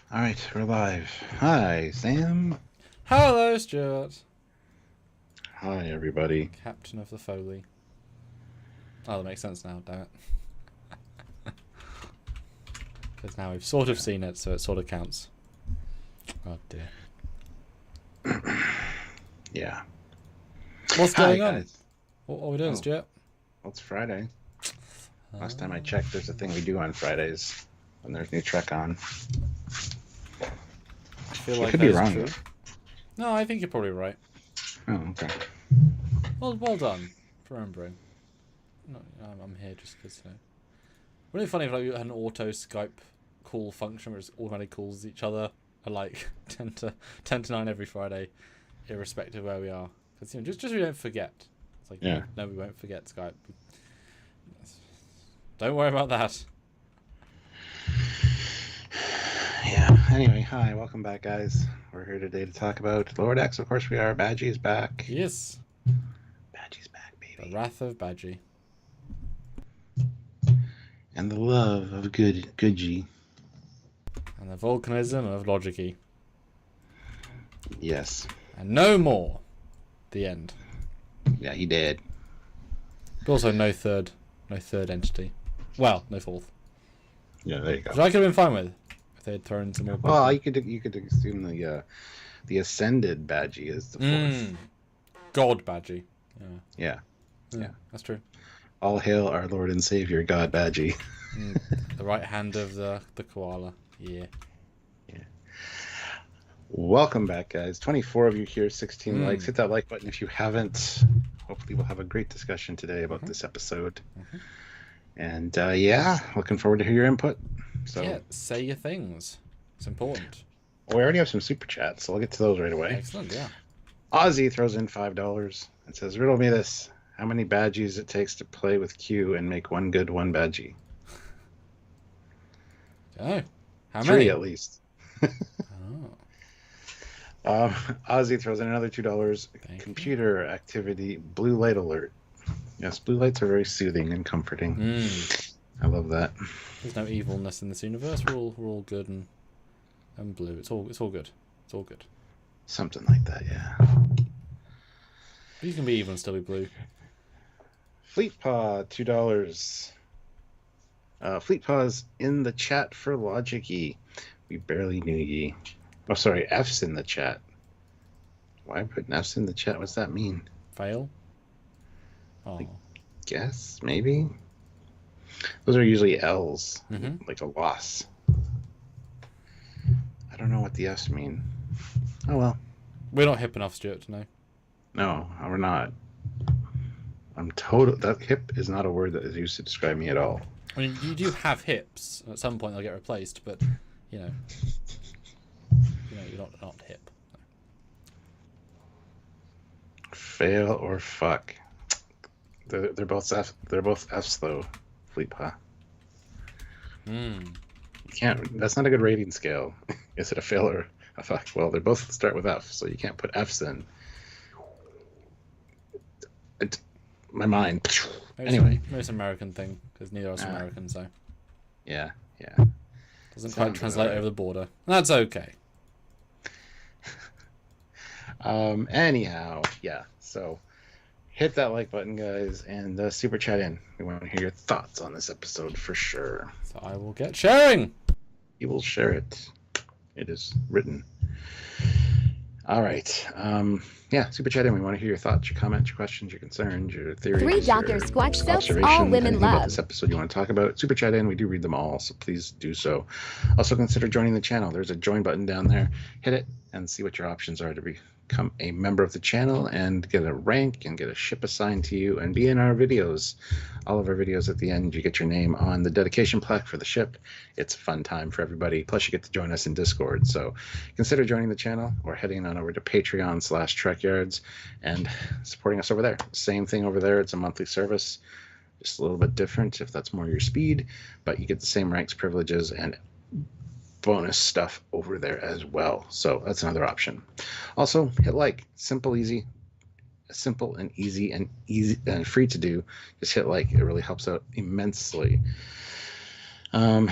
All right, we're live. Hi, Sam. Hello, Stuart. Hi, everybody. Captain of the Foley. Oh, that makes sense now, damn it. Because now we've sort of seen it, so it sort of counts. Oh, dear. Yeah. What's Hi, going on? guys. What are we doing, Oh, Stuart? well, it's Friday. Last time I Oh. checked, there's a thing we do on Fridays when there's new Trek on. I feel I like could that be is wrong, true. though. No, I think you're probably right. Oh, okay. Well done for remembering. No, I'm here just because, Wouldn't it be funny if like, you had an auto Skype call function where it automatically calls each other at like 10 to 9 every Friday, irrespective of where we are? Because just so we don't forget. It's like, Yeah. no, we won't forget Skype. Don't worry about that. Yeah. Anyway, hi, welcome back, guys. We're here today to talk about Lower Decks. Of course, we are. Badgy's back. Yes. Badgy's back, The baby. Wrath of Badgy. And the love of Goodgy. And the volcanism of Logicy. Yes. And no more. The end. Yeah, he did. But also no third entity. Well, no fourth. Yeah, there you go. Which I could have been fine with if they had thrown some more people. Well, you could assume the ascended Badgy is the fourth. God Badgy. Yeah. Yeah, that's true. All hail our Lord and Savior, God Badgy. The right hand of the koala. Yeah. Welcome back, guys. 24 of you here, 16 likes. Hit that like button if you haven't. Hopefully we'll have a great discussion today about this episode. And yeah, looking forward to hear your input. So yeah, say your things. It's important. we already have some super chats, so I'll get to those right away. Excellent, yeah. Ozzy throws in $5 and says, riddle me this. How many Badgies it takes to play with Q and make one good one Badgy? Oh, how Three many? at least. Oh. Ozzy throws in another $2. Thank Computer activity, blue light alert. Yes, blue lights are very soothing and comforting. I love that. There's no evilness in this universe. We're all good and blue. It's all good. It's all good. Something like that, yeah. But you can be evil and still be blue. Fleetpaw, $2. Fleetpaw's in the chat for Logicy. We barely knew ye. Oh, sorry, F's in the chat. Why putting F's in the chat? What's that mean? Fail? Oh. I guess, maybe? Those are usually L's, like a loss. I don't know what the F's mean. Oh, well. We're not hip enough, Stuart, to know. No, we're not. I'm total. That hip is not a word that is used to describe me at all. I mean, you do have hips. At some point, they'll get replaced, but you're not hip. Fail or fuck. They're both F. They're both F's though. Fleetpaw. You can't. That's not a good rating scale. Is it a fail or a fuck? Well, they both start with F, so you can't put F's in. My mind. Anyway, most American thing because neither of us are American, so yeah. Doesn't quite translate over the border. That's okay. Anyhow, yeah. So hit that like button, guys, and super chat in. We want to hear your thoughts on this episode for sure. So I will get sharing. You will share it. It is written. All right. Yeah, super chat in. We want to hear your thoughts, your comments, your questions, your concerns, your theories. 3 Dr. Squatch soaps, all observations, women anything about love. this episode you want to talk about. Super chat in. We do read them all, so please do so. Also consider joining the channel. There's a join button down there. Hit it and see what your options are to become a member of the channel and get a rank and get a ship assigned to you and be in our videos. All of our videos at the end, you get your name on the dedication plaque for the ship. It's a fun time for everybody. Plus, you get to join us in Discord. So consider joining the channel or heading on over to Patreon/Trekyards and supporting us over there. Same thing over there. It's a monthly service, just a little bit different if that's more your speed, but you get the same ranks, privileges, and bonus stuff over there as well. So that's another option. Also, hit like. Simple and easy and free to do. Just hit like. It really helps out immensely. So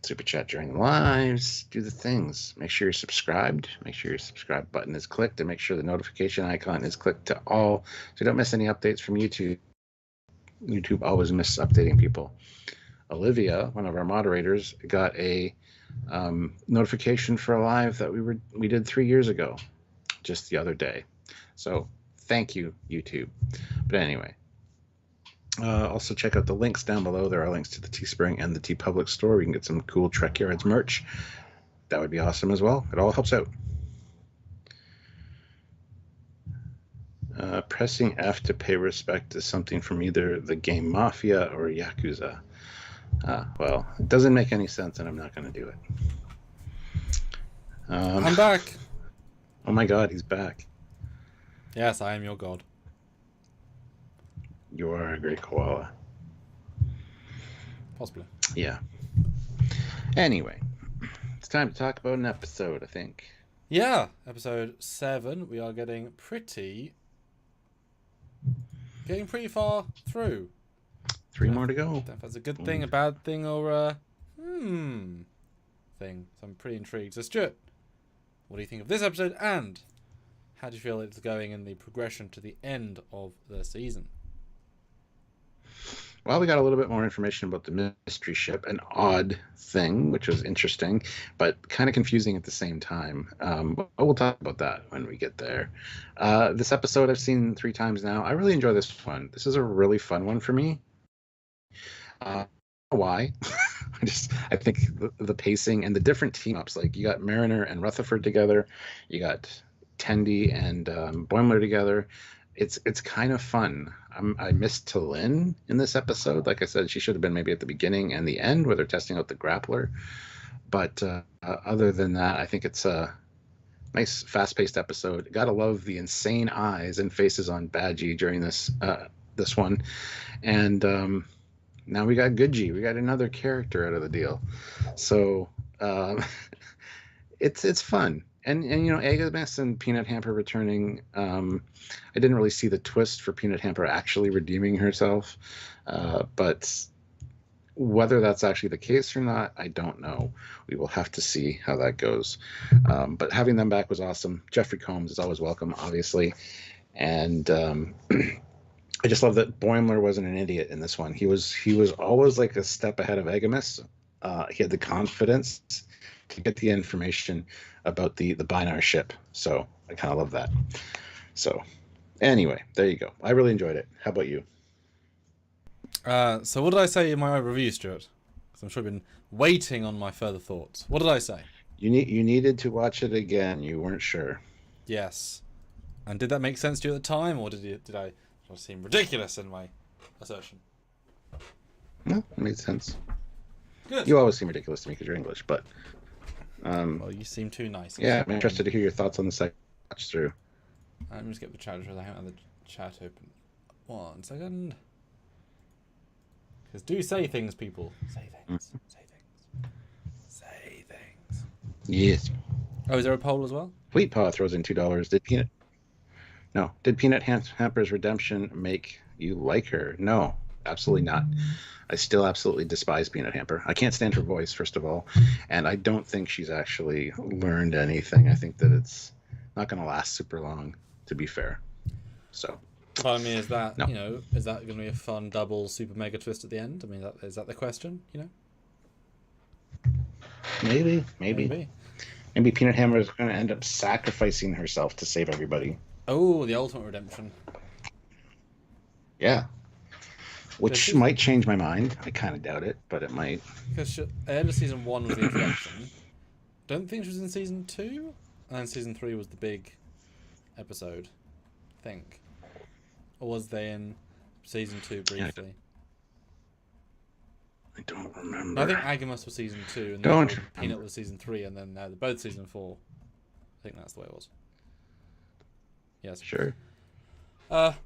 Super chat during the lives. Do the things. Make sure you're subscribed. Make sure your subscribe button is clicked, and make sure the notification icon is clicked to all, so you don't miss any updates from YouTube. YouTube always misses updating people. Olivia, one of our moderators, got a notification for a live that we did 3 years ago, just the other day. So thank you, YouTube. But anyway, also check out the links down below. There are links to the Teespring and the TeePublic store. We can get some cool Trekyards merch. That would be awesome as well. It all helps out. Pressing F to pay respect is something from either the game Mafia or Yakuza. Well, it doesn't make any sense, and I'm not going to do it. I'm back. Oh my god, he's back. Yes, I am your god. You are a great koala. Possibly. Yeah. Anyway, it's time to talk about an episode, I think. Yeah, episode 7. We are getting pretty far through. 3 more to go. I don't know if that's a good thing, a bad thing, or a thing. So I'm pretty intrigued. So Stuart, what do you think of this episode, and how do you feel it's going in the progression to the end of the season? Well, we got a little bit more information about the mystery ship, an odd thing, which was interesting, but kind of confusing at the same time. But we'll talk about that when we get there. This episode I've seen 3 times now. I really enjoy this one. This is a really fun one for me. Why? I think the pacing and the different team ups, like you got Mariner and Rutherford together, you got Tendi and Boimler together. It's kind of fun. I missed T'Lyn in this episode. Like I said, she should have been maybe at the beginning and the end where they're testing out the grappler. But other than that, I think it's a nice, fast-paced episode. Gotta love the insane eyes and faces on Badgy during this one. And now we got Goodgy. We got another character out of the deal. So it's fun. And you know, Agnes and Peanut Hamper returning. I didn't really see the twist for Peanut Hamper actually redeeming herself, but whether that's actually the case or not, I don't know. We will have to see how that goes. But having them back was awesome. Jeffrey Combs is always welcome, obviously, and I just love that Boimler wasn't an idiot in this one. He was always like a step ahead of Agamus. He had the confidence to get the information about the Binar ship. So I kind of love that. So anyway, there you go. I really enjoyed it. How about you? So what did I say in my review, Stuart? Because I'm sure you've been waiting on my further thoughts. What did I say? You needed to watch it again. You weren't sure. Yes. And did that make sense to you at the time, or did I seem ridiculous in my assertion? No, it made sense. Good. You always seem ridiculous to me because you're English, but well, you seem too nice. Yeah, I'm interested to hear your thoughts on the second watch through. Let me just get the chat because I haven't had the chat open. 1 second. Because do say things, people. Say things. Say things. Say things. Yes. Oh, is there a poll as well? Fleet Paw throws in $2. Did Peanut Hamper's redemption make you like her? No, absolutely not. I still absolutely despise Peanut Hamper. I can't stand her voice, first of all, and I don't think she's actually learned anything. I think that it's not going to last super long, to be fair. So. Well, I mean, is that No. is that going to be a fun double super mega twist at the end? I mean, is that the question? Maybe Peanut Hammer is going to end up sacrificing herself to save everybody. Oh, the ultimate redemption. Yeah. Which might change my mind. I kind of doubt it, but it might. Because end of season 1 was the introduction. Don't think she was in season 2, and then season 3 was the big episode. I think, or was they in season 2 briefly? I don't remember. I think Agamus was season 2, and Peanut was season 3, and then they're both season 4. I think that's the way it was. Yes. Sure.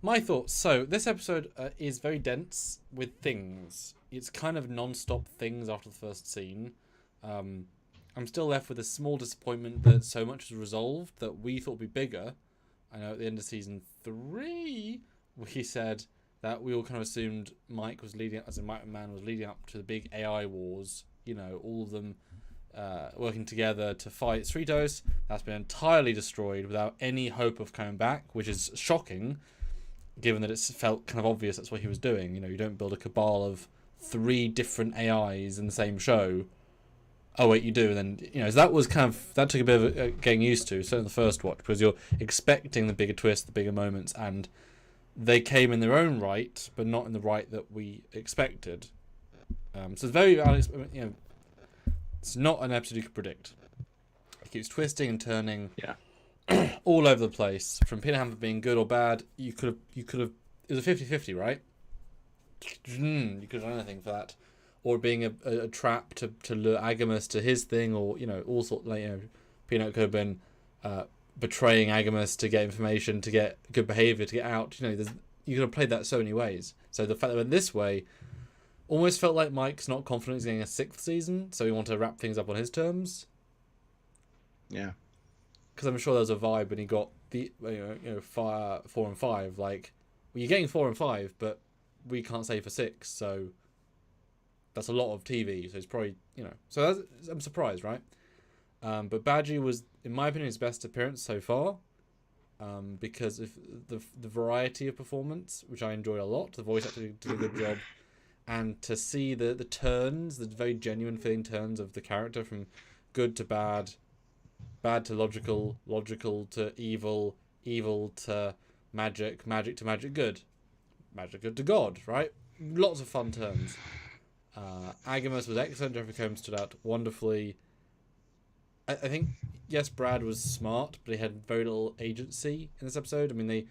My thoughts. So this episode is very dense with things. It's kind of non-stop things after the first scene. I'm still left with a small disappointment that so much is resolved that we thought would be bigger. I know at the end of season 3, we said that we all kind of assumed Mike was leading, as in Mike Man was leading up to the big AI wars. all of them working together to fight Cerritos. That's been entirely destroyed without any hope of coming back, which is shocking, given that it's felt kind of obvious that's what he was doing. You don't build a cabal of 3 different AIs in the same show. Oh wait, you do, and then so that took a bit of getting used to. So in the first watch, because you're expecting the bigger twist, the bigger moments, and they came in their own right, but not in the right that we expected. So it's very, it's not an episode you could predict. It keeps twisting and turning, all over the place. From Peter Hamper being good or bad, you could have. It was a 50-50, right? You could have done anything for that, or being a trap to lure Agamus to his thing, or all sorts. Peanut could have been betraying Agamus to get information, to get good behavior, to get out. You could have played that so many ways. So the fact that it went this way almost felt like Mike's not confident he's getting a 6th season, so he wanted to wrap things up on his terms. Yeah. Because I'm sure there was a vibe when he got the 4 and 5. Like, well, you're getting 4 and 5, but we can't say for 6, so that's a lot of TV. So it's probably So I'm surprised, right? But Badgy was, in my opinion, his best appearance so far, because of the variety of performance, which I enjoyed a lot. The voice actor did a good job. And to see the turns, the very genuine feeling turns of the character from good to bad, bad to logical, logical to evil, evil to magic, magic to magic good to God, right? Lots of fun turns. Agamus was excellent. Jeffrey Combs stood out wonderfully. I think, yes, Brad was smart, but he had very little agency in this episode. I mean, they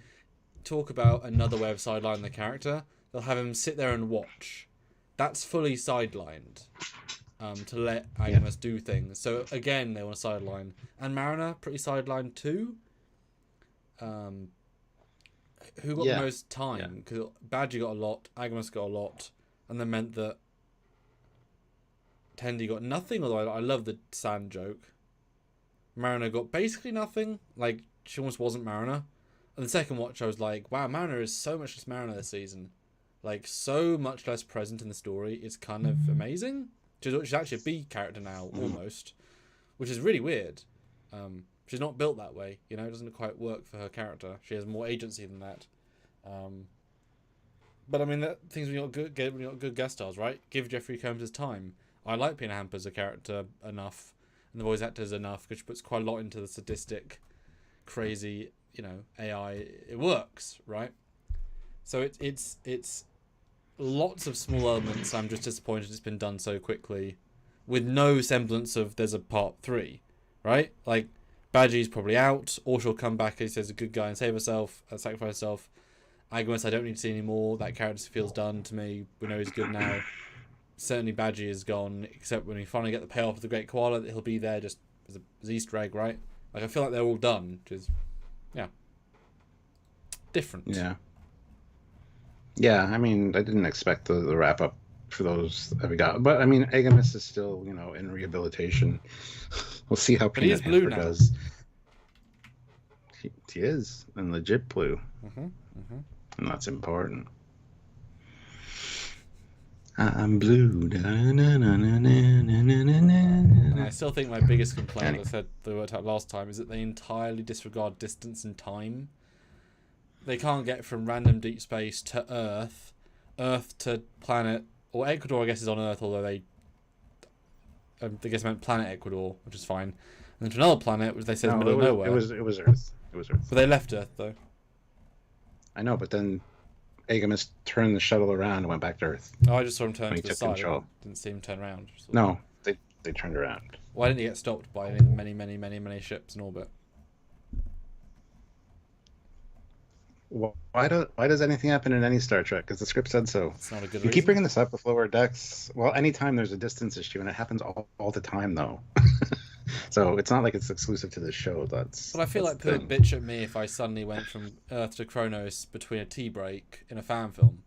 talk about another way of sidelining the character. They'll have him sit there and watch. That's fully sidelined to let Agamus do things. So again, they want to sideline. And Mariner, pretty sidelined too. Who got the most time? Because Badgy got a lot, Agamus got a lot, and that meant that Tendi got nothing, although I love the sand joke. Mariner got basically nothing. Like, she almost wasn't Mariner. And the second watch, I was like, wow, Mariner is so much less Mariner this season. Like, so much less present in the story. It's kind of amazing. She's actually a B character now, almost. Which is really weird. She's not built that way. It doesn't quite work for her character. She has more agency than that. But I mean, things when you got good guest stars, right? Give Jeffrey Combs his time. I like Pina Hamper as a character enough, and the voice actors enough, because she puts quite a lot into the sadistic, crazy, AI. It works, right? So it's lots of small elements. I'm just disappointed it's been done so quickly, with no semblance of there's a part 3, right? Like, Badgy's probably out, or she'll come back as a good guy and save herself, sacrifice herself. Agamus, I don't need to see any more. That character feels done to me. We know he's good now. Certainly Badgy is gone, except when we finally get the payoff of the Great Koala, that he'll be there just as Easter egg, right? Like, I feel like they're all done, which is, different. Yeah, I mean, I didn't expect the wrap up for those that we got, but I mean, Agamus is still, in rehabilitation. We'll see how Peanut Hamper does. He is, and legit blue, and that's important. I'm blue. And I still think my biggest complaint, I said they worked out last time, is that they entirely disregard distance and time. They can't get from random deep space to Earth to planet, or Ecuador, I guess, is on Earth, although I guess meant planet Ecuador, which is fine. And then to another planet, which they said in the middle of nowhere. It was Earth. But they left Earth, though. I know, but then Agamus turned the shuttle around and went back to Earth. Oh, I just saw him turn to the side. Control. Didn't see him turn around. No, they turned around. Why didn't he get stopped by any many ships in orbit? Why does anything happen in any Star Trek? Because the script said so. It's not a good You reason. keep bringing this up with Lower Decks. Well, anytime there's a distance issue, and it happens all the time, though. So it's not like it's exclusive to this show. But I feel like people would bitch at me if I suddenly went from Earth to Kronos between a tea break in a fan film.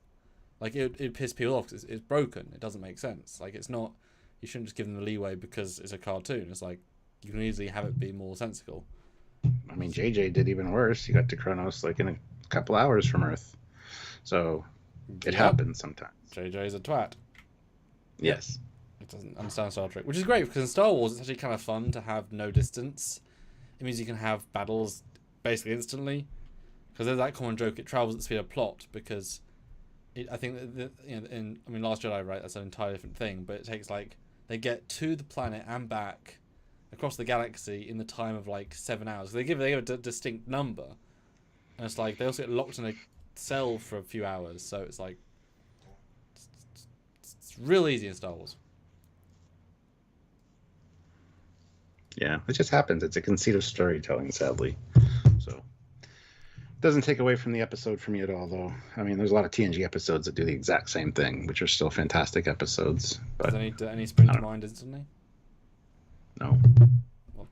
Like, it'd piss people off because it's broken. It doesn't make sense. Like, it's not... You shouldn't just give them the leeway because it's a cartoon. It's like, you can easily have it be more sensical. I mean, JJ did even worse. He got to Kronos like in a couple hours from Earth. So it happens sometimes. JJ's a twat. Yes. doesn't understand Star Trek, which is great because in Star Wars it's actually kind of fun to have no distance. It means you can have battles basically instantly, because there's that common joke. It travels at the speed of plot because I think that Last Jedi, right? That's an entirely different thing, but it takes like they get to the planet and back across the galaxy in the time of like 7 hours. They give a distinct number, and it's like they also get locked in a cell for a few hours. So it's like it's real easy in Star Wars. Yeah, it just happens. It's a conceit of storytelling, sadly. So doesn't take away from the episode for me at all, though. I mean, there's a lot of TNG episodes that do the exact same thing, which are still fantastic episodes. But Does any spring to mind instantly? No. Well,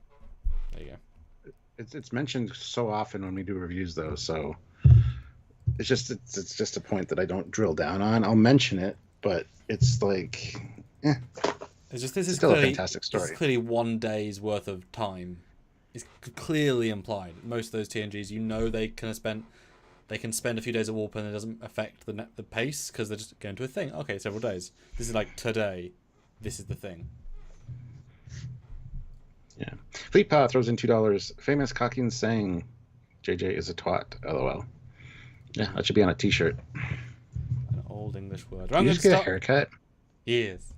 there you go. It's mentioned so often when we do reviews, though. So it's just a point that I don't drill down on. I'll mention it, but it's like, It's just this is still clearly, a fantastic story. This is clearly 1 day's worth of time. It's clearly implied. Most of those TNGs, they can spend a few days at warp and it doesn't affect the pace because they're just going to a thing. Okay, several days. This is like today. This is the thing. Yeah. Fleet Power throws in $2. Famous Cocking saying, JJ is a twat. LOL. Yeah, that should be on a T-shirt. An old English word. Did you just get a haircut? Yes.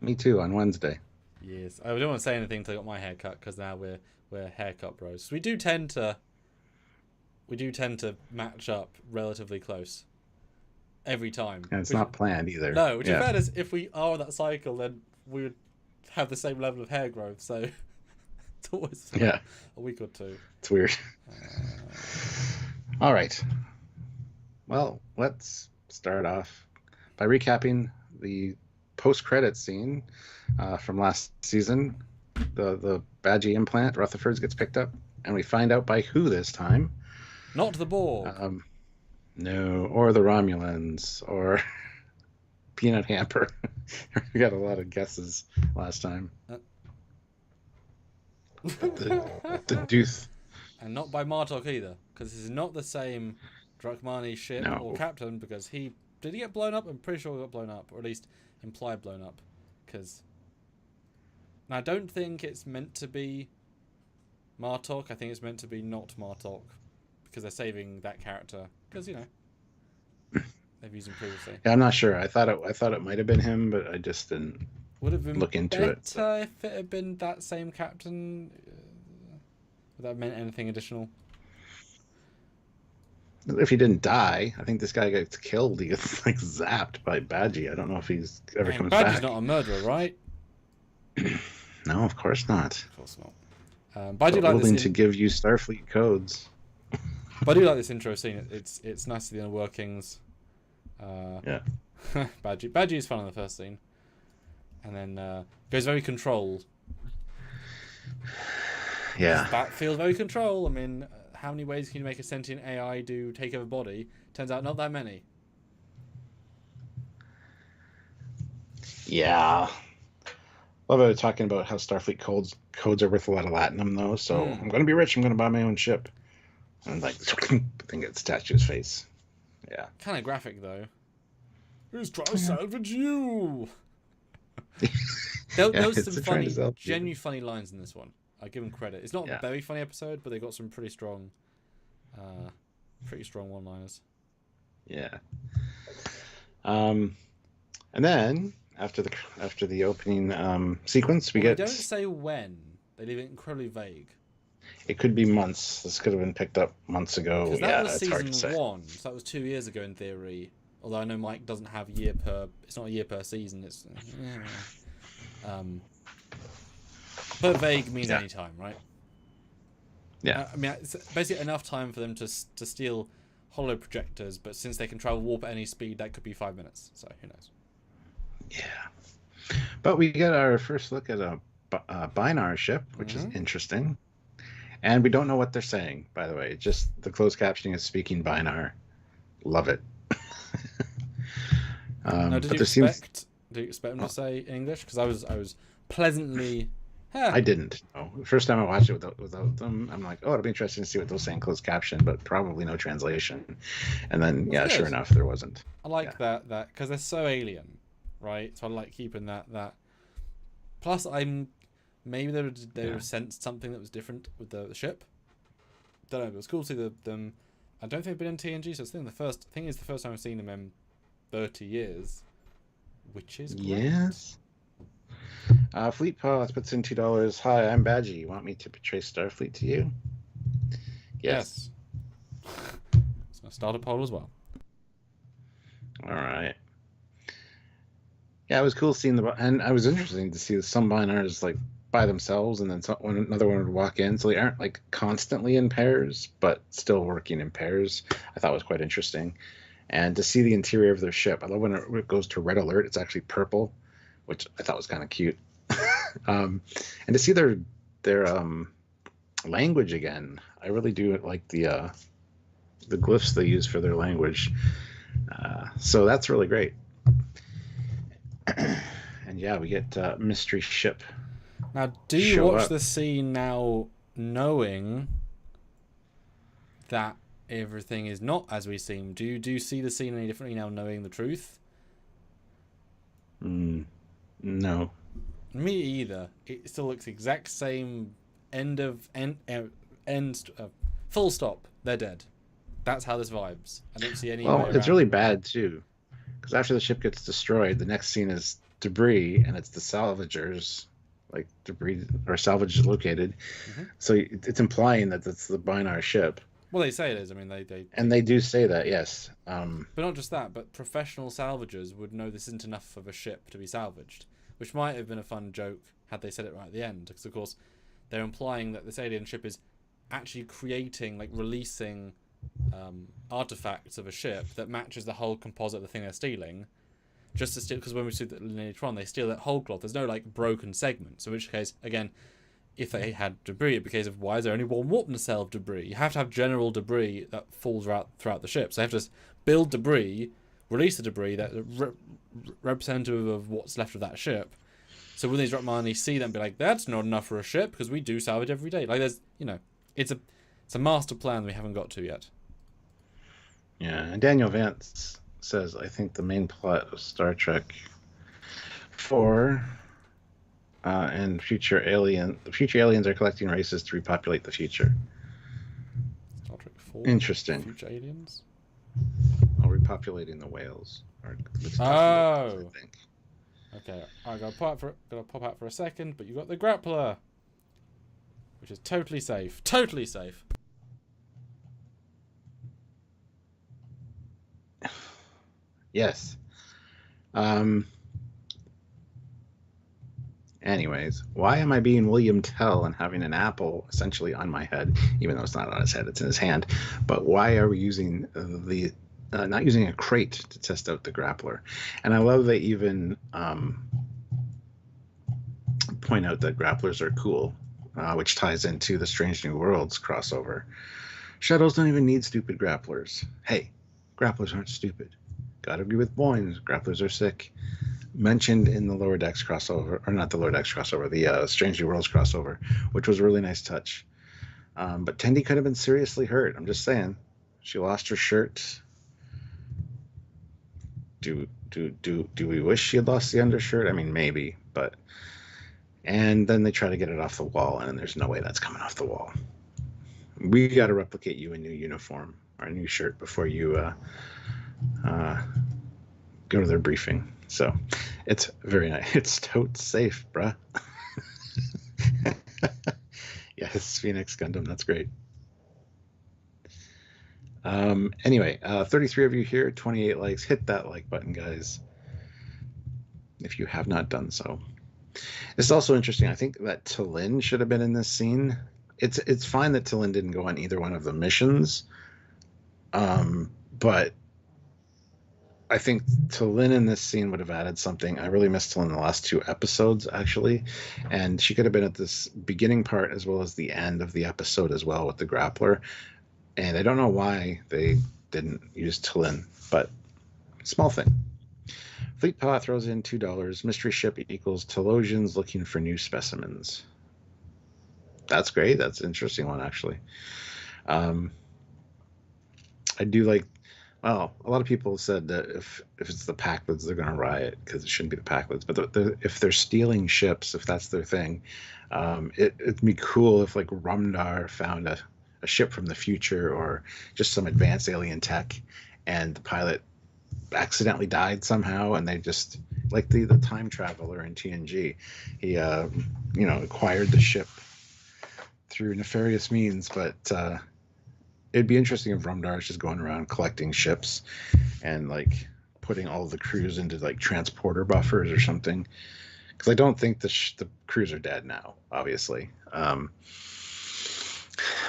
Me too, on Wednesday. Yes. I don't want to say anything until I got my haircut because now we're haircut bros. So we do tend to match up relatively close every time. And it's not planned either. No, which is bad as if we are on that cycle, then we would have the same level of hair growth. So it's always a week or two. It's weird. All right. Well, let's start off by recapping the post-credit scene from last season. The Badgy implant, Rutherford's, gets picked up, and we find out by who this time. Not the Borg. No, or the Romulans, or Peanut Hamper. We got a lot of guesses last time. The Deuce. And not by Martok either, because this is not the same Drakmani ship or captain, because did he get blown up? I'm pretty sure he got blown up, or at least implied blown up, because I don't think it's meant to be Martok. I think it's meant to be not Martok, because they're saving that character, because they've used him previously. Yeah, I'm not sure. I thought it might have been him, but I just didn't look into it. If it had been that same captain. Would that have meant anything additional? If he didn't die, I think this guy gets killed. He gets zapped by Badgy. I don't know if he's ever comes back. Badgy's not a murderer, right? No, of course not. Of course not. But I do like willing to give you Starfleet codes. But I do like this intro scene. It's nice to the inner workings. Badgy is fun in the first scene, and then goes very control. Yeah. That feels very control. I mean, how many ways can you make a sentient AI take over body? Turns out not that many. Yeah. Love it talking about how Starfleet codes are worth a lot of Latinum, though. So I'm going to be rich. I'm going to buy my own ship. And thing gets attached to his face. Yeah. Kind of graphic, though. Who's trying to salvage you? There was some funny, genuinely funny lines in this one. I give them credit. It's not a very funny episode, but they got some pretty strong one-liners. Yeah. And then after the opening sequence, we get. They don't say when. They leave it incredibly vague. It could be months. This could have been picked up months ago. That was it's hard to season say. 1, so that was 2 years ago in theory. Although I know Mike doesn't have it's not a year per season. It's but vague means any time, right? Yeah. I mean, it's basically enough time for them to steal holo projectors, but since they can travel warp at any speed, that could be 5 minutes. So who knows? Yeah. But we get our first look at a Binar ship, which is interesting. And we don't know what they're saying, by the way. Just the closed captioning is speaking Binar. Love it. Now, did you expect them to say in English? Because I was pleasantly... I didn't. No. The first time I watched it without them, I'm like, oh, it'll be interesting to see what they'll say in closed caption, but probably no translation. And then, sure enough, there wasn't. I like that because they're so alien. right? So I like keeping that. Plus, maybe they would have sensed something that was different with the ship. Don't know, but it was cool to see them. I don't think they've been in TNG, so it's the first time I've seen them in 30 years, which is great. Yes. Fleet Palace puts in $2. Hi, I'm Badgy. You want me to betray Starfleet to you? Yes. So I start a poll as well. All right. Yeah, it was cool seeing and I was interesting to see some binars like by themselves, and then another one would walk in, so they aren't like constantly in pairs, but still working in pairs. I thought was quite interesting, and to see the interior of their ship. I love when it goes to red alert; it's actually purple, which I thought was kind of cute. And to see their language again, I really do like the glyphs they use for their language. So that's really great. And yeah, we get mystery ship. Now, do you watch the scene now knowing that everything is not as we seem? Do you see the scene any differently now knowing the truth? No. Me either. It still looks the exact same. Full stop. They're dead. That's how this vibes. I don't see any. Well, it's really bad too, because after the ship gets destroyed, the next scene is debris, and it's the salvagers, like debris or salvage located. Mm-hmm. So it's implying that it's the Binar ship. Well, they say it is. I mean, they do say that, yes. But not just that, but professional salvagers would know this isn't enough of a ship to be salvaged, which might have been a fun joke had they said it right at the end, because of course they're implying that this alien ship is actually creating, like releasing artifacts of a ship that matches the whole composite of the thing they're stealing, just to steal. Because when we see that later on, they steal that whole cloth. There's no like broken segments. In which case, again, if they had debris, it'd be a case of why is there only one warp nacelle of debris? You have to have general debris that falls throughout the ship. So they have to build debris, release the debris that representative of what's left of that ship. So when these Ratmani see them, be like, that's not enough for a ship because we do salvage every day. Like there's, it's a master plan we haven't got to yet. Yeah, and Daniel Vance says, I think the main plot of Star Trek 4 and the future aliens are collecting races to repopulate the future. Star Trek 4? Interesting. Future aliens? Repopulating the whales. Oh! I think. Okay, I gotta pop out for a second, but you got the grappler, which is totally safe. Totally safe. Yes. Anyways, why am I being William Tell and having an apple essentially on my head, even though it's not on his head, it's in his hand? But why are we using not using a crate to test out the grappler? And I love they even point out that grapplers are cool, which ties into the Strange New Worlds crossover. Shuttles don't even need stupid grapplers. Hey, grapplers aren't stupid. Gotta agree with Boynes. Grapplers are sick. Mentioned in the Lower Decks crossover, or not the Lower Decks crossover, the Strange New Worlds crossover, which was a really nice touch. But Tendi could have been seriously hurt. I'm just saying. She lost her shirt. Do we wish she had lost the undershirt? I mean, maybe, but. And then they try to get it off the wall, and there's no way that's coming off the wall. We got to replicate you a new uniform or a new shirt before you go to their briefing. So it's very nice. It's totes safe, bruh. Yes, Phoenix Gundam. That's great. Anyway, 33 of you here, 28 likes. Hit that like button, guys, if you have not done so. It's also interesting. I think that T'Lyn should have been in this scene. It's fine that T'Lyn didn't go on either one of the missions, but I think T'Lyn in this scene would have added something. I really missed T'Lyn in the last 2 episodes, actually, and she could have been at this beginning part as well as the end of the episode as well with the grappler. And I don't know why they didn't use T'Lyn, but small thing. Fleet Pilot throws in $2. Mystery ship equals Telosians looking for new specimens. That's great. That's an interesting one, actually. I do like Well, a lot of people said that if it's the Packlids, they're going to riot because it shouldn't be the Packlids. But if they're stealing ships, if that's their thing, it'd be cool if like Rumdar found a ship from the future or just some advanced alien tech, and the pilot accidentally died somehow, and they just like the time traveler in TNG, he acquired the ship through nefarious means, but it'd be interesting if Rumdar is just going around collecting ships and like putting all the crews into like transporter buffers or something. Because I don't think the crews are dead now, obviously.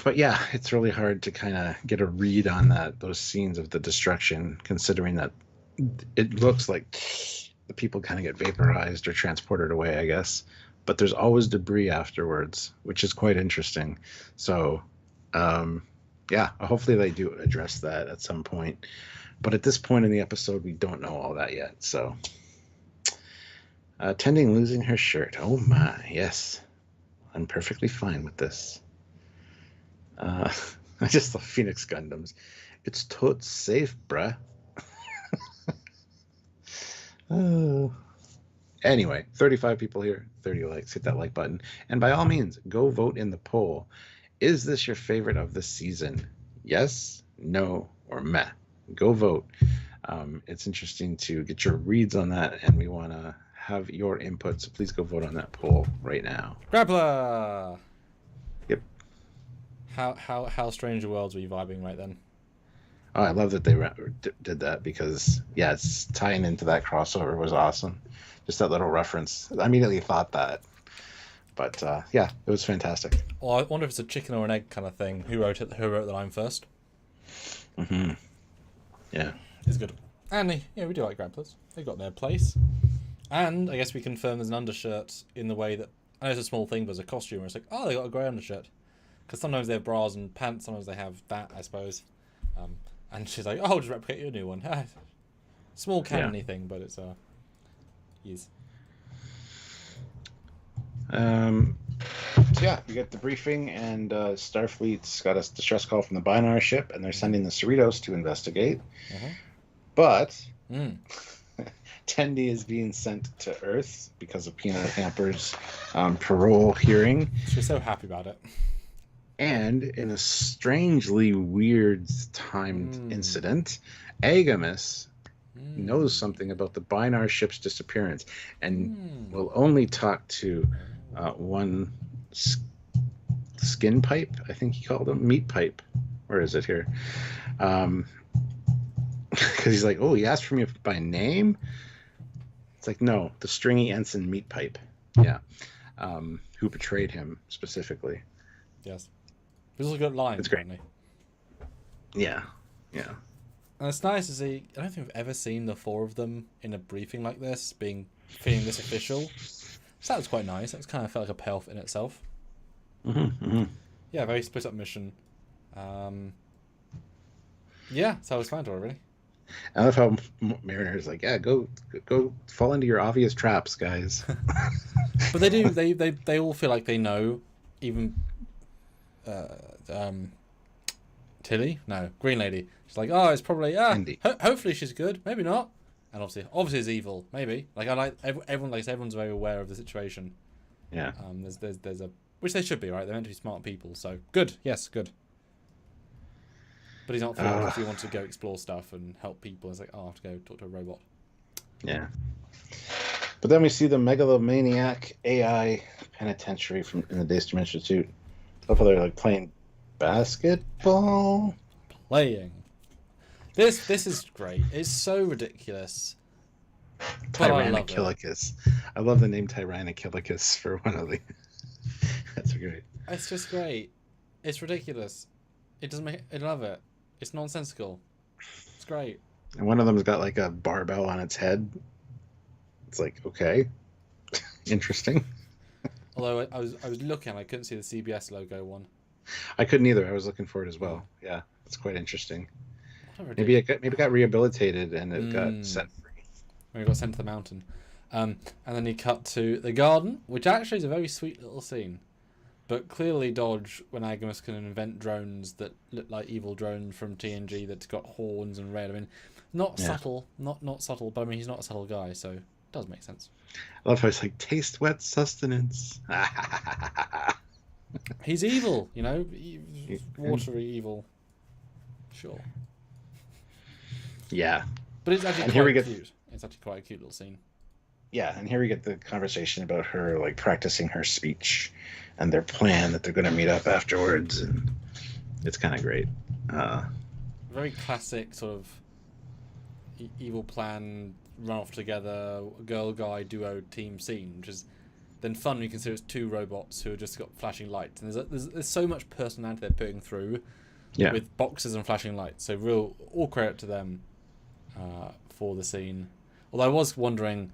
But yeah, it's really hard to kind of get a read on those scenes of the destruction, considering that it looks like the people kind of get vaporized or transported away, I guess. But there's always debris afterwards, which is quite interesting. So, yeah, hopefully they do address that at some point. But at this point in the episode, we don't know all that yet. So, Tending losing her shirt. Oh my, yes. I'm perfectly fine with this. I just love Phoenix Gundams. It's totes safe, bruh. Oh. Anyway, 35 people here, 30 likes. Hit that like button. And by all means, go vote in the poll. Is this your favorite of the season? Yes, no, or meh. Go vote. It's interesting to get your reads on that, and we want to have your input. So please go vote on that poll right now. Grappler! Yep. How Stranger Worlds were you vibing right then? Oh, I love that they did that because, yeah, it's tying into that crossover was awesome. Just that little reference. I immediately thought that. But, yeah, it was fantastic. Well, I wonder if it's a chicken or an egg kind of thing. Who wrote it? Who wrote the line first? Mm-hmm. Yeah. It's good. And, yeah, we do like grapplers. They got their place. And I guess we confirm there's an undershirt in the way that... I know it's a small thing, but as a costume, where it's like, oh, they got a grey undershirt. Because sometimes they have bras and pants, sometimes they have that, I suppose. And she's like, oh, I'll just replicate you a new one. Small canon-y thing, but it's yes. So yeah, we get the briefing, and Starfleet's got a distress call from the Binar ship, and they're sending the Cerritos to investigate. But Tendi is being sent to Earth because of Peanut Hamper's parole hearing. She's so happy about it. And in a strangely weird timed incident, Agamus knows something about the Binar ship's disappearance and will only talk to one skin pipe, I think he called him, meat pipe. Where is it here? Because he's like, oh, he asked for me by name? It's like, no, the stringy ensign meat pipe. Yeah. Who betrayed him specifically. Yes. This is a good line. It's great. Yeah. Yeah. And it's nice to see. I don't think we've ever seen the four of them in a briefing like this, feeling this official. So that was quite nice. It kind of felt like a payoff in itself. Yeah, very split up mission. Yeah, so I was fine to it, really. I love how Mariner is like, yeah, go fall into your obvious traps, guys. But they do. They all feel like they know. Even Tilly, no, Green Lady. She's like, oh, it's probably hopefully she's good, maybe not. And obviously it's evil, maybe. Like I like everyone. Like everyone's very aware of the situation. Yeah. There's a which they should be, right? They're meant to be smart people, so good. Yes, good. But he's not feeling if you want to go explore stuff and help people. It's like, oh, I have to go talk to a robot. Yeah. But then we see the megalomaniac AI penitentiary in the Daystrom Institute. Hopefully they're like playing basketball. This is great. It's so ridiculous. Tyrannokilicus. I love the name Tyrannokilicus for one of the. That's great. It's just great. It's ridiculous. It doesn't make. I love it. It's nonsensical. It's great. And one of them's got like a barbell on its head. It's like, okay, interesting. Although I was looking, I couldn't see the CBS logo one. I couldn't either. I was looking for it as well. Yeah, it's quite interesting. Maybe it got rehabilitated and it got set free. Maybe it got sent to the mountain. And then he cut to the garden, which actually is a very sweet little scene. But clearly Dodge, when Agamos can invent drones that look like evil drones from TNG that's got horns and red. I mean, not subtle, not subtle, but I mean, he's not a subtle guy, so it does make sense. I love how it's like, taste wet sustenance. He's evil, you know? Watery evil. Sure. Yeah. But it's actually quite cute. It's actually quite a cute little scene. Yeah, and here we get the conversation about her like practicing her speech and their plan that they're going to meet up afterwards, and it's kind of great. Very classic sort of evil plan, run off together, girl guy duo team scene, which is then fun when you consider it's two robots who have just got flashing lights, and there's so much personality they're putting through with boxes and flashing lights. So all credit to them for the scene. Although I was wondering,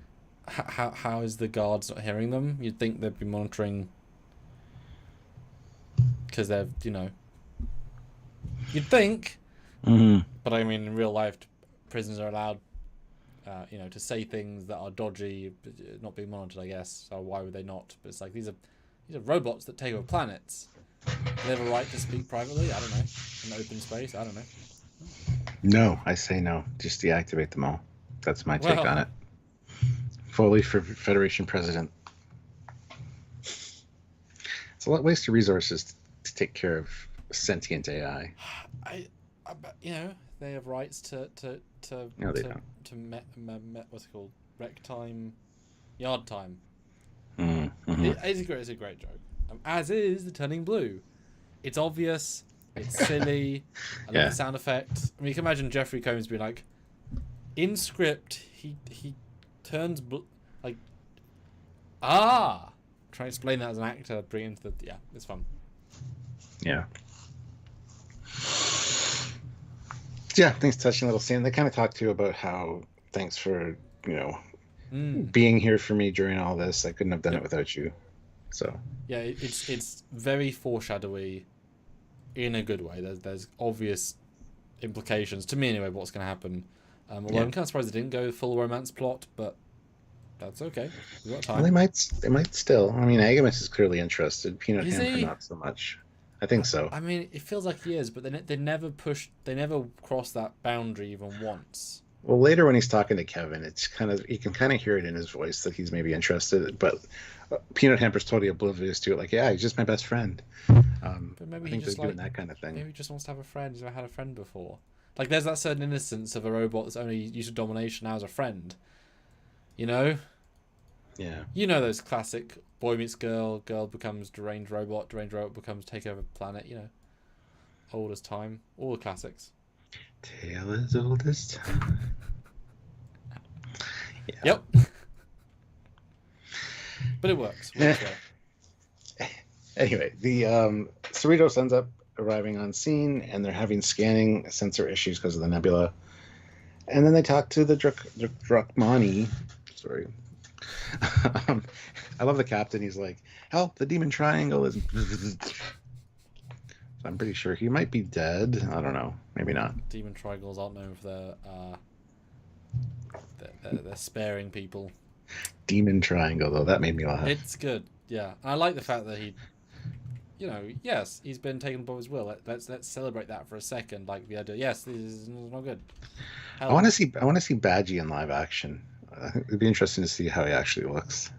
how is the guards not hearing them? You'd think they'd be monitoring, because they're, you'd think. But I mean, in real life, prisoners are allowed, to say things that are dodgy, not being monitored, I guess. So why would they not? But it's like these are robots that take over planets. They have a right to speak privately. I don't know. In open space. I don't know. No, I say no. Just deactivate them all. That's my take on it. Foley for Federation president. It's a lot of waste of resources to take care of sentient AI. I they have rights to No, they don't. What's it called? Rec time, yard time. Mm-hmm. It's a great joke. As is the turning blue. It's obvious. It's silly. I love the sound effect. I mean, you can imagine Jeffrey Combs being like, in script, he turns like, try to explain that as an actor, bring into the it's fun. Yeah, thanks, touching little scene. They kind of talk to you about how thanks for being here for me during all this. I couldn't have done it without you. So yeah, it's very foreshadowy in a good way. There's obvious implications to me anyway. What's going to happen? Although I'm kind of surprised they didn't go full romance plot, but that's okay. We've got time. Well, they might still. I mean, Agamos is clearly interested. Peanut Hamper not so much. I think so. I mean, it feels like he is, but they never crossed that boundary even once. Well, later when he's talking to Kevin, it's you can kind of hear it in his voice that he's maybe interested, but Peanut Hamper's totally oblivious to it. Like, yeah, he's just my best friend. But maybe I think he just they're doing that kind of thing. Maybe he just wants to have a friend. He's never had a friend before. Like, there's that certain innocence of a robot that's only used to domination now as a friend. You know? Yeah. You know those classic boy meets girl, girl becomes deranged robot becomes take over planet, old as time, all the classics. Tale as old as time. Yep. But it works. Anyway, the Cerritos ends up arriving on scene, and they're having scanning sensor issues because of the nebula. And then they talk to the Drakmani. Sorry. I love the captain. He's like, help, the demon triangle is... I'm pretty sure he might be dead. I don't know. Maybe not. Demon triangles aren't known for their sparing people. Demon triangle, though. That made me laugh. It's good. Yeah. And I like the fact that he... yes, he's been taken by his will. Let's celebrate that for a second. Like the idea, yes, this is not good. I want to see Badgy in live action. It'd be interesting to see how he actually looks.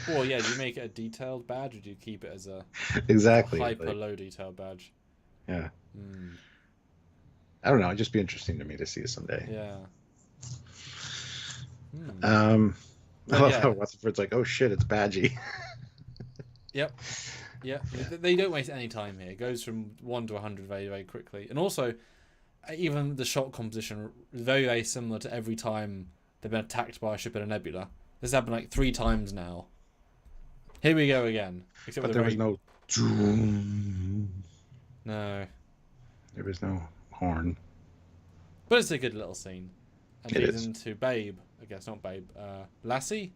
Well, yeah. Do you make it a detailed badge, or do you keep it as a hyper low detailed badge? Yeah. I don't know. It'd just be interesting to me to see it someday. Yeah. I love how Rutherford's like, oh shit, it's Badgy. Yep. Yeah, they don't waste any time here. It goes from 1 to 100 very, very quickly. And also, even the shot composition is very, very similar to every time they've been attacked by a ship in a nebula. This happened like 3 times now. Here we go again. Except but there was no... No. There was no horn. But it's a good little scene. And leads into Babe. I guess not Babe. Lassie?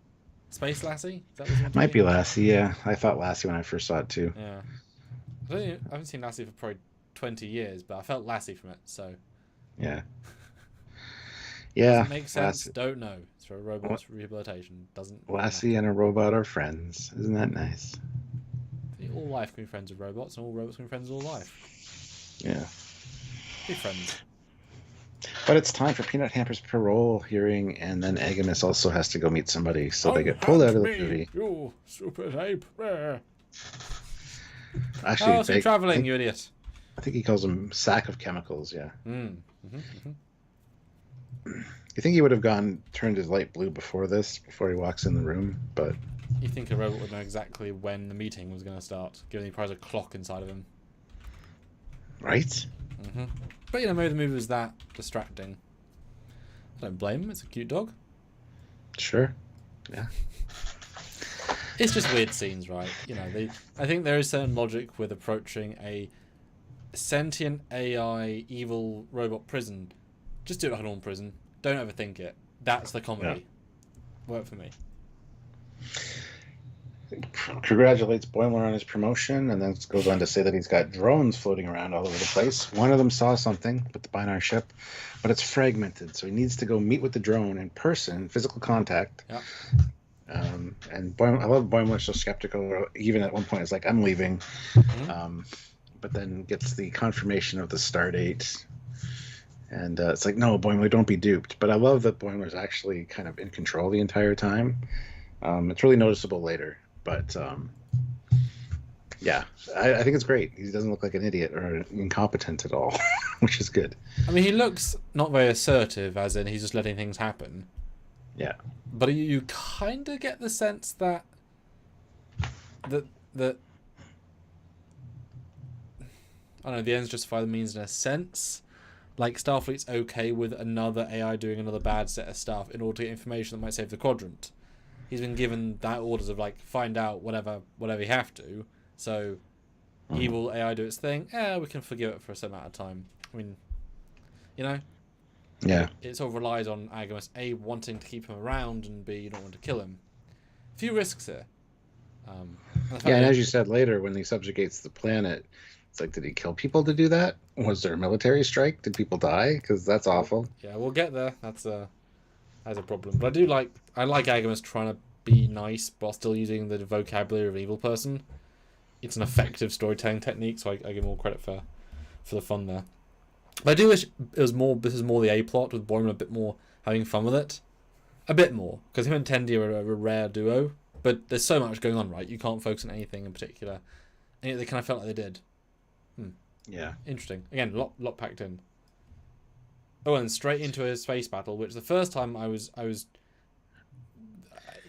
Space Lassie? Is that what might be Lassie, yeah. I thought Lassie when I first saw it too. Yeah. I haven't seen Lassie for probably 20 years, but I felt Lassie from it, so... Yeah. Yeah. Does it make sense? Lassie. Don't know. It's for a robot's rehabilitation. Doesn't Lassie and a robot are friends. Isn't that nice? They all life can be friends with robots, and all robots can be friends with all life. Yeah. Be friends. But it's time for Peanut Hamper's parole hearing, and then Agamus also has to go meet somebody, so they get pulled out of the movie. You stupid ape. Actually, you're traveling, you idiot. I think he calls him sack of chemicals, yeah. You think he would have turned his light blue before he walks in the room, but... You think a robot would know exactly when the meeting was going to start, given he probably has a clock inside of him. Right? But, you know, maybe the movie was that distracting. I don't blame him, it's a cute dog. Sure. Yeah. It's just weird scenes, right? You know, I think there is certain logic with approaching a sentient AI evil robot prison. Just do it like a normal prison. Don't overthink it. That's the comedy. Yeah. Work for me. Congratulates Boimler on his promotion, and then goes on to say that he's got drones floating around all over the place. One of them saw something with the Binar ship, but it's fragmented, so he needs to go meet with the drone in person, physical contact. Yeah. And I love Boimler so skeptical, or even at one point is like, I'm leaving. But then gets the confirmation of the star date. And it's like, no, Boimler, don't be duped. But I love that Boimler's actually kind of in control the entire time. It's really noticeable later. But, yeah, I think it's great. He doesn't look like an idiot or incompetent at all, which is good. I mean, he looks not very assertive, as in he's just letting things happen. Yeah. But you kind of get the sense that I don't know, the ends justify the means in a sense. Like, Starfleet's okay with another AI doing another bad set of stuff in order to get information that might save the quadrant. He's been given that orders of, like, find out whatever you have to. So, evil AI do its thing. We can forgive it for a certain amount of time. I mean, you know? Yeah. It sort of relies on Agamus, A, wanting to keep him around, and B, you don't want to kill him. A few risks here. And as you said later, when he subjugates the planet, it's like, did he kill people to do that? Was there a military strike? Did people die? Because that's awful. Yeah, we'll get there. That's a problem. But I like Agamus trying to be nice while still using the vocabulary of an evil person. It's an effective storytelling technique, so I give him all credit for the fun there. But I do wish it was more. This is more the A plot, with Boimler a bit more having fun with it, a bit more, because him and Tendi are a rare duo. But there's so much going on, right? You can't focus on anything in particular, and yet they kind of felt like they did. Yeah. Interesting. Again, lot packed in. Oh, and straight into a space battle, which the first time I was it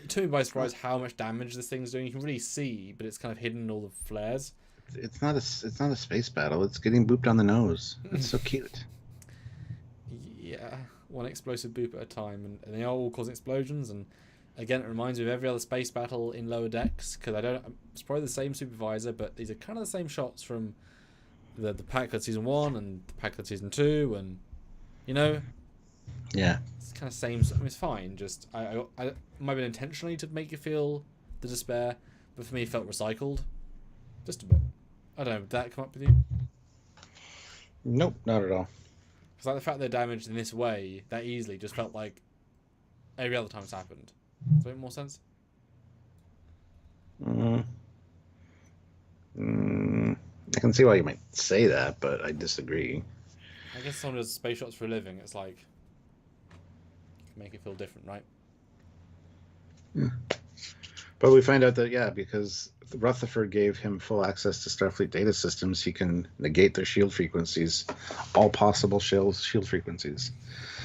took me by surprise how much damage this thing's doing. You can really see, but it's kind of hidden in all the flares. It's not a space battle. It's getting booped on the nose. It's so cute. Yeah, one explosive boop at a time, and they are all causing explosions. And again, it reminds me of every other space battle in Lower Decks, because it's probably the same supervisor, but these are kind of the same shots from the Packard season 1 and the Packard season 2, and you know, yeah, it's kind of same. I mean, it's fine. Just I might have been intentionally to make you feel the despair, but for me, it felt recycled, just a bit. I don't know. Did that come up with you? Nope, not at all. Because like the fact they're damaged in this way that easily just felt like every other time it's happened. Does that make more sense? I can see why you might say that, but I disagree. I guess someone does space shots for a living. It's like, it can make it feel different, right? Yeah. But we find out that, because Rutherford gave him full access to Starfleet data systems, he can negate their shield frequencies, all possible shield frequencies.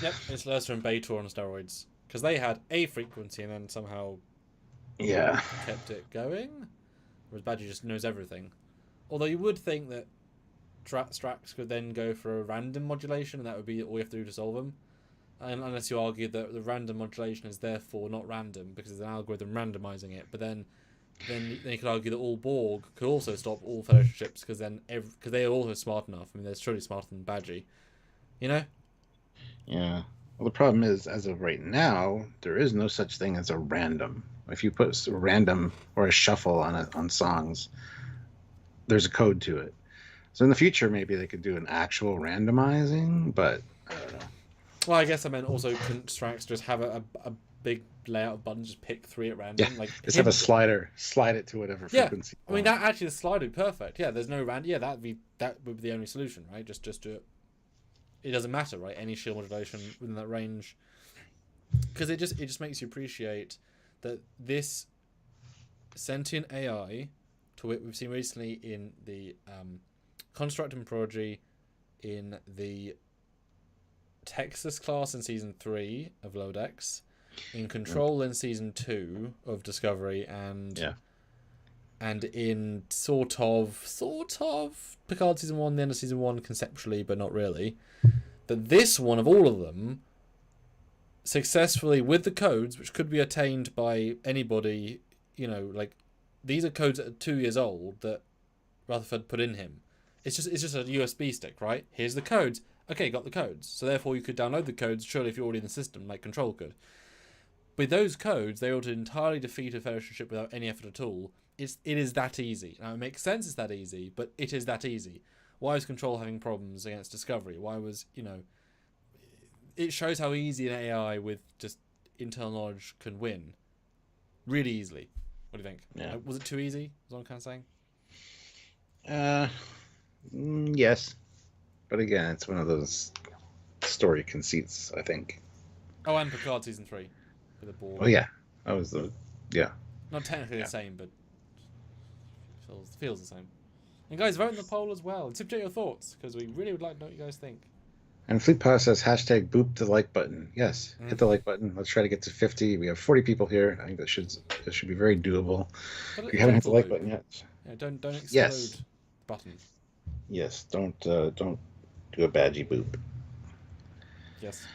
Yep, it's Lursa and B'Etor on steroids. Because they had a frequency and then somehow kept it going. Whereas Badgy just knows everything. Although you would think that Strax could then go for a random modulation, and that would be all you have to do to solve them. And unless you argue that the random modulation is therefore not random, because there's an algorithm randomizing it. But then you could argue that all Borg could also stop all Federation ships, because they are also smart enough. I mean, they're surely smarter than Badgy. You know? Yeah. Well, the problem is, as of right now, there is no such thing as a random. If you put a random or a shuffle on songs, there's a code to it. So in the future, maybe they could do an actual randomizing, but I don't know. Well, I guess I meant also couldn't Strax just have a big layout of buttons, just pick 3 at Yeah, random. Like just have a slider, slide it to whatever yeah. frequency. I mean, that actually the slide would be perfect. Yeah, there's no random. Yeah, that would be the only solution, right? Just do it. It doesn't matter, right? Any shield modulation within that range, because it just makes you appreciate that this sentient AI, to what we've seen recently in the Construct and Prodigy, in the Texas class in season 3 of Lower Decks, in Control in season 2 of Discovery, and in sort of Picard season 1, the end of season 1 conceptually, but not really. That this one of all of them successfully, with the codes, which could be attained by anybody, like these are codes that are 2 years old that Rutherford put in him. It's just a USB stick, right? Here's the codes. Okay, got the codes. So therefore you could download the codes, surely if you're already in the system, like Control could. With those codes, they ought to entirely defeat a Federation ship without any effort at all. It is that easy. Now, it makes sense it's that easy, but it is that easy. Why was Control having problems against Discovery? Why was, it shows how easy an AI with just internal knowledge can win. Really easily. What do you think? Yeah. Was it too easy? Is what I'm kind of saying? Yes. But again, it's one of those story conceits, I think. Oh, and Picard season 3 with a ball. Oh, yeah. That was yeah. Not technically the same, but feels the same. And guys, vote in the poll as well. Subject your thoughts, because we really would like to know what you guys think. And Fleet Pass says hashtag boop the like button. Yes, hit the like button. Let's try to get to 50. We have 40 people here. I think that should be very doable. But if you haven't hit the like button yet. Yeah, don't explode Yes. the button. Yes, don't do a Badgy boop. Yes.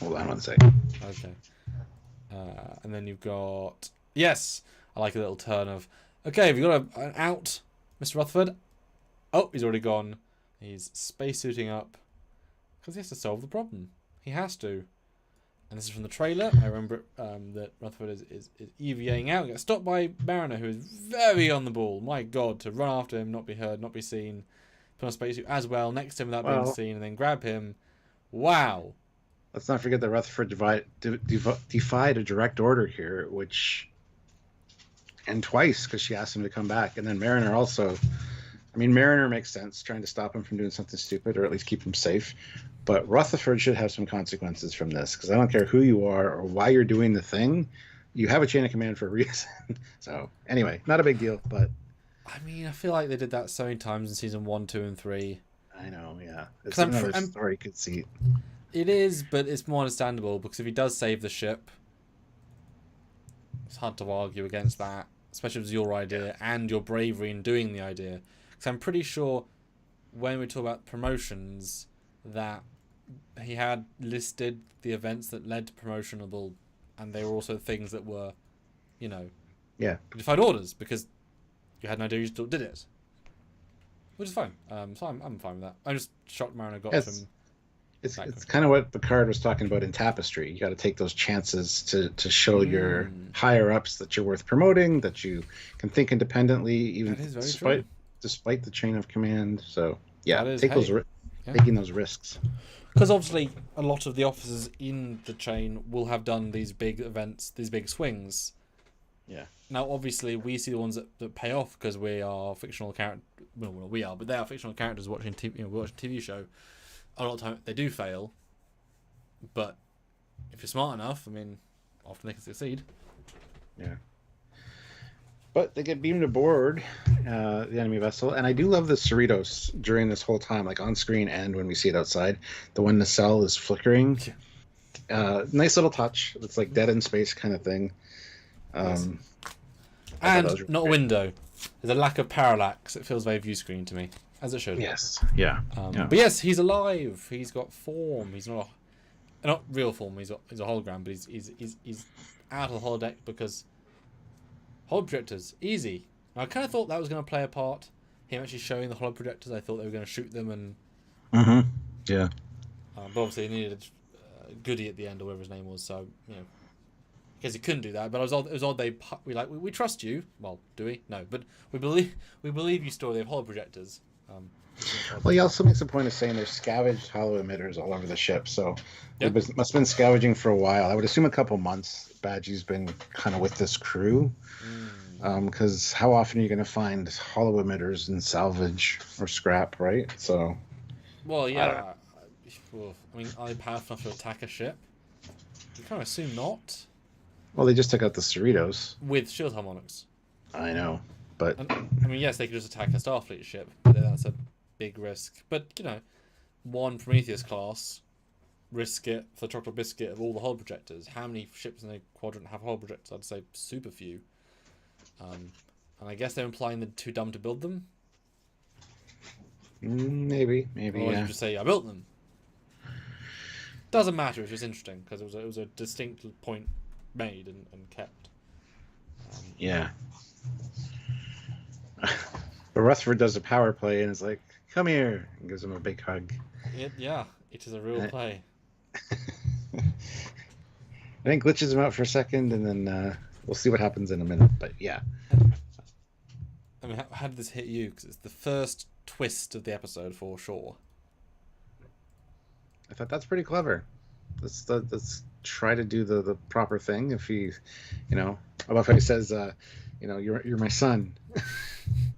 Hold on one second. Okay. And then you've got... Yes! I like a little turn of... Okay, have you got an out, Mr. Rutherford? Oh, he's already gone. He's spacesuiting up. Because he has to solve the problem. He has to. And this is from the trailer. I remember that Rutherford is EVAing out. Gets stopped by Mariner, who is very on the ball. My God, to run after him, not be heard, not be seen. Put on a spacesuit as well, next to him without being seen, and then grab him. Wow. Let's not forget that Rutherford defied a direct order here, and twice, because she asked him to come back. And then Mariner also... I mean, Mariner makes sense, trying to stop him from doing something stupid, or at least keep him safe. But Rutherford should have some consequences from this, because I don't care who you are or why you're doing the thing. You have a chain of command for a reason. So, anyway, not a big deal, but... I mean, I feel like they did that so many times in season 1, 2, and 3. I know, yeah. It's another story conceit. It is, but it's more understandable, because if he does save the ship, it's hard to argue against that, especially if it's your idea and your bravery in doing the idea. Because I'm pretty sure when we talk about promotions that he had listed the events that led to promotionable, and they were also things that were, defied orders, because you had no idea you still did it. Which is fine. So I'm fine with that. I'm just shocked Mariner got from... It's kind of what Picard was talking about in Tapestry. You got to take those chances to show your higher ups that you're worth promoting, that you can think independently, even despite the chain of command. So taking those risks. Because obviously a lot of the officers in the chain will have done these big events, these big swings. Yeah. Now, obviously, we see the ones that pay off because we are fictional characters. Well, we are, but they are fictional characters watching watching a TV show. A lot of time they do fail, but if you're smart enough, I mean, often they can succeed. Yeah. But they get beamed aboard the enemy vessel, and I do love the Cerritos during this whole time, like on screen and when we see it outside. The one nacelle is flickering. Nice little touch. It's like Dead in Space kind of thing. And not a window. There's a lack of parallax. It feels very view screen to me. As it should. Yes. Yeah. But yes, he's alive. He's got form. He's not real form. He's a hologram, but he's out of the holodeck because holoprojectors easy. Now, I kind of thought that was going to play a part. Him actually showing the holoprojectors. I thought they were going to shoot them and. Yeah. But obviously, he needed a Goody at the end or whatever his name was. So because he couldn't do that. But it was odd. We trust you. Well, do we? No, but we believe you still. They have holoprojectors. Well, he also makes a point of saying there's scavenged hollow emitters all over the ship, so Yeah. it must have been scavenging for a while. I would assume a couple months. Badgey's been kind of with this crew, because how often are you going to find hollow emitters in salvage or scrap, right? So, Well, yeah. I mean, are they powerful enough to attack a ship? You kind of assume not. well, they just took out the Cerritos. With shield harmonics. I know, but And, I mean, yes, they could just attack a Starfleet ship, but then that's a big risk. But, you know, one Prometheus class, risk it for the chocolate biscuit of all the hull projectors. How many ships in a quadrant have hull projectors? I'd say super few. And I guess they're implying they're too dumb to build them. maybe, Or yeah. you just say, I built them. Doesn't matter, it's just interesting, because it was a distinct point made and kept. Yeah. But Rutherford does a power play and is like, come here, and gives him a big hug. Yeah, it is a real play. I think glitches him out for a second, and then we'll see what happens in a minute. But yeah. I mean, how did this hit you? Because it's the first twist of the episode for sure. I thought that's pretty clever. Let's try to do the proper thing. If he, I love how he says, you're my son,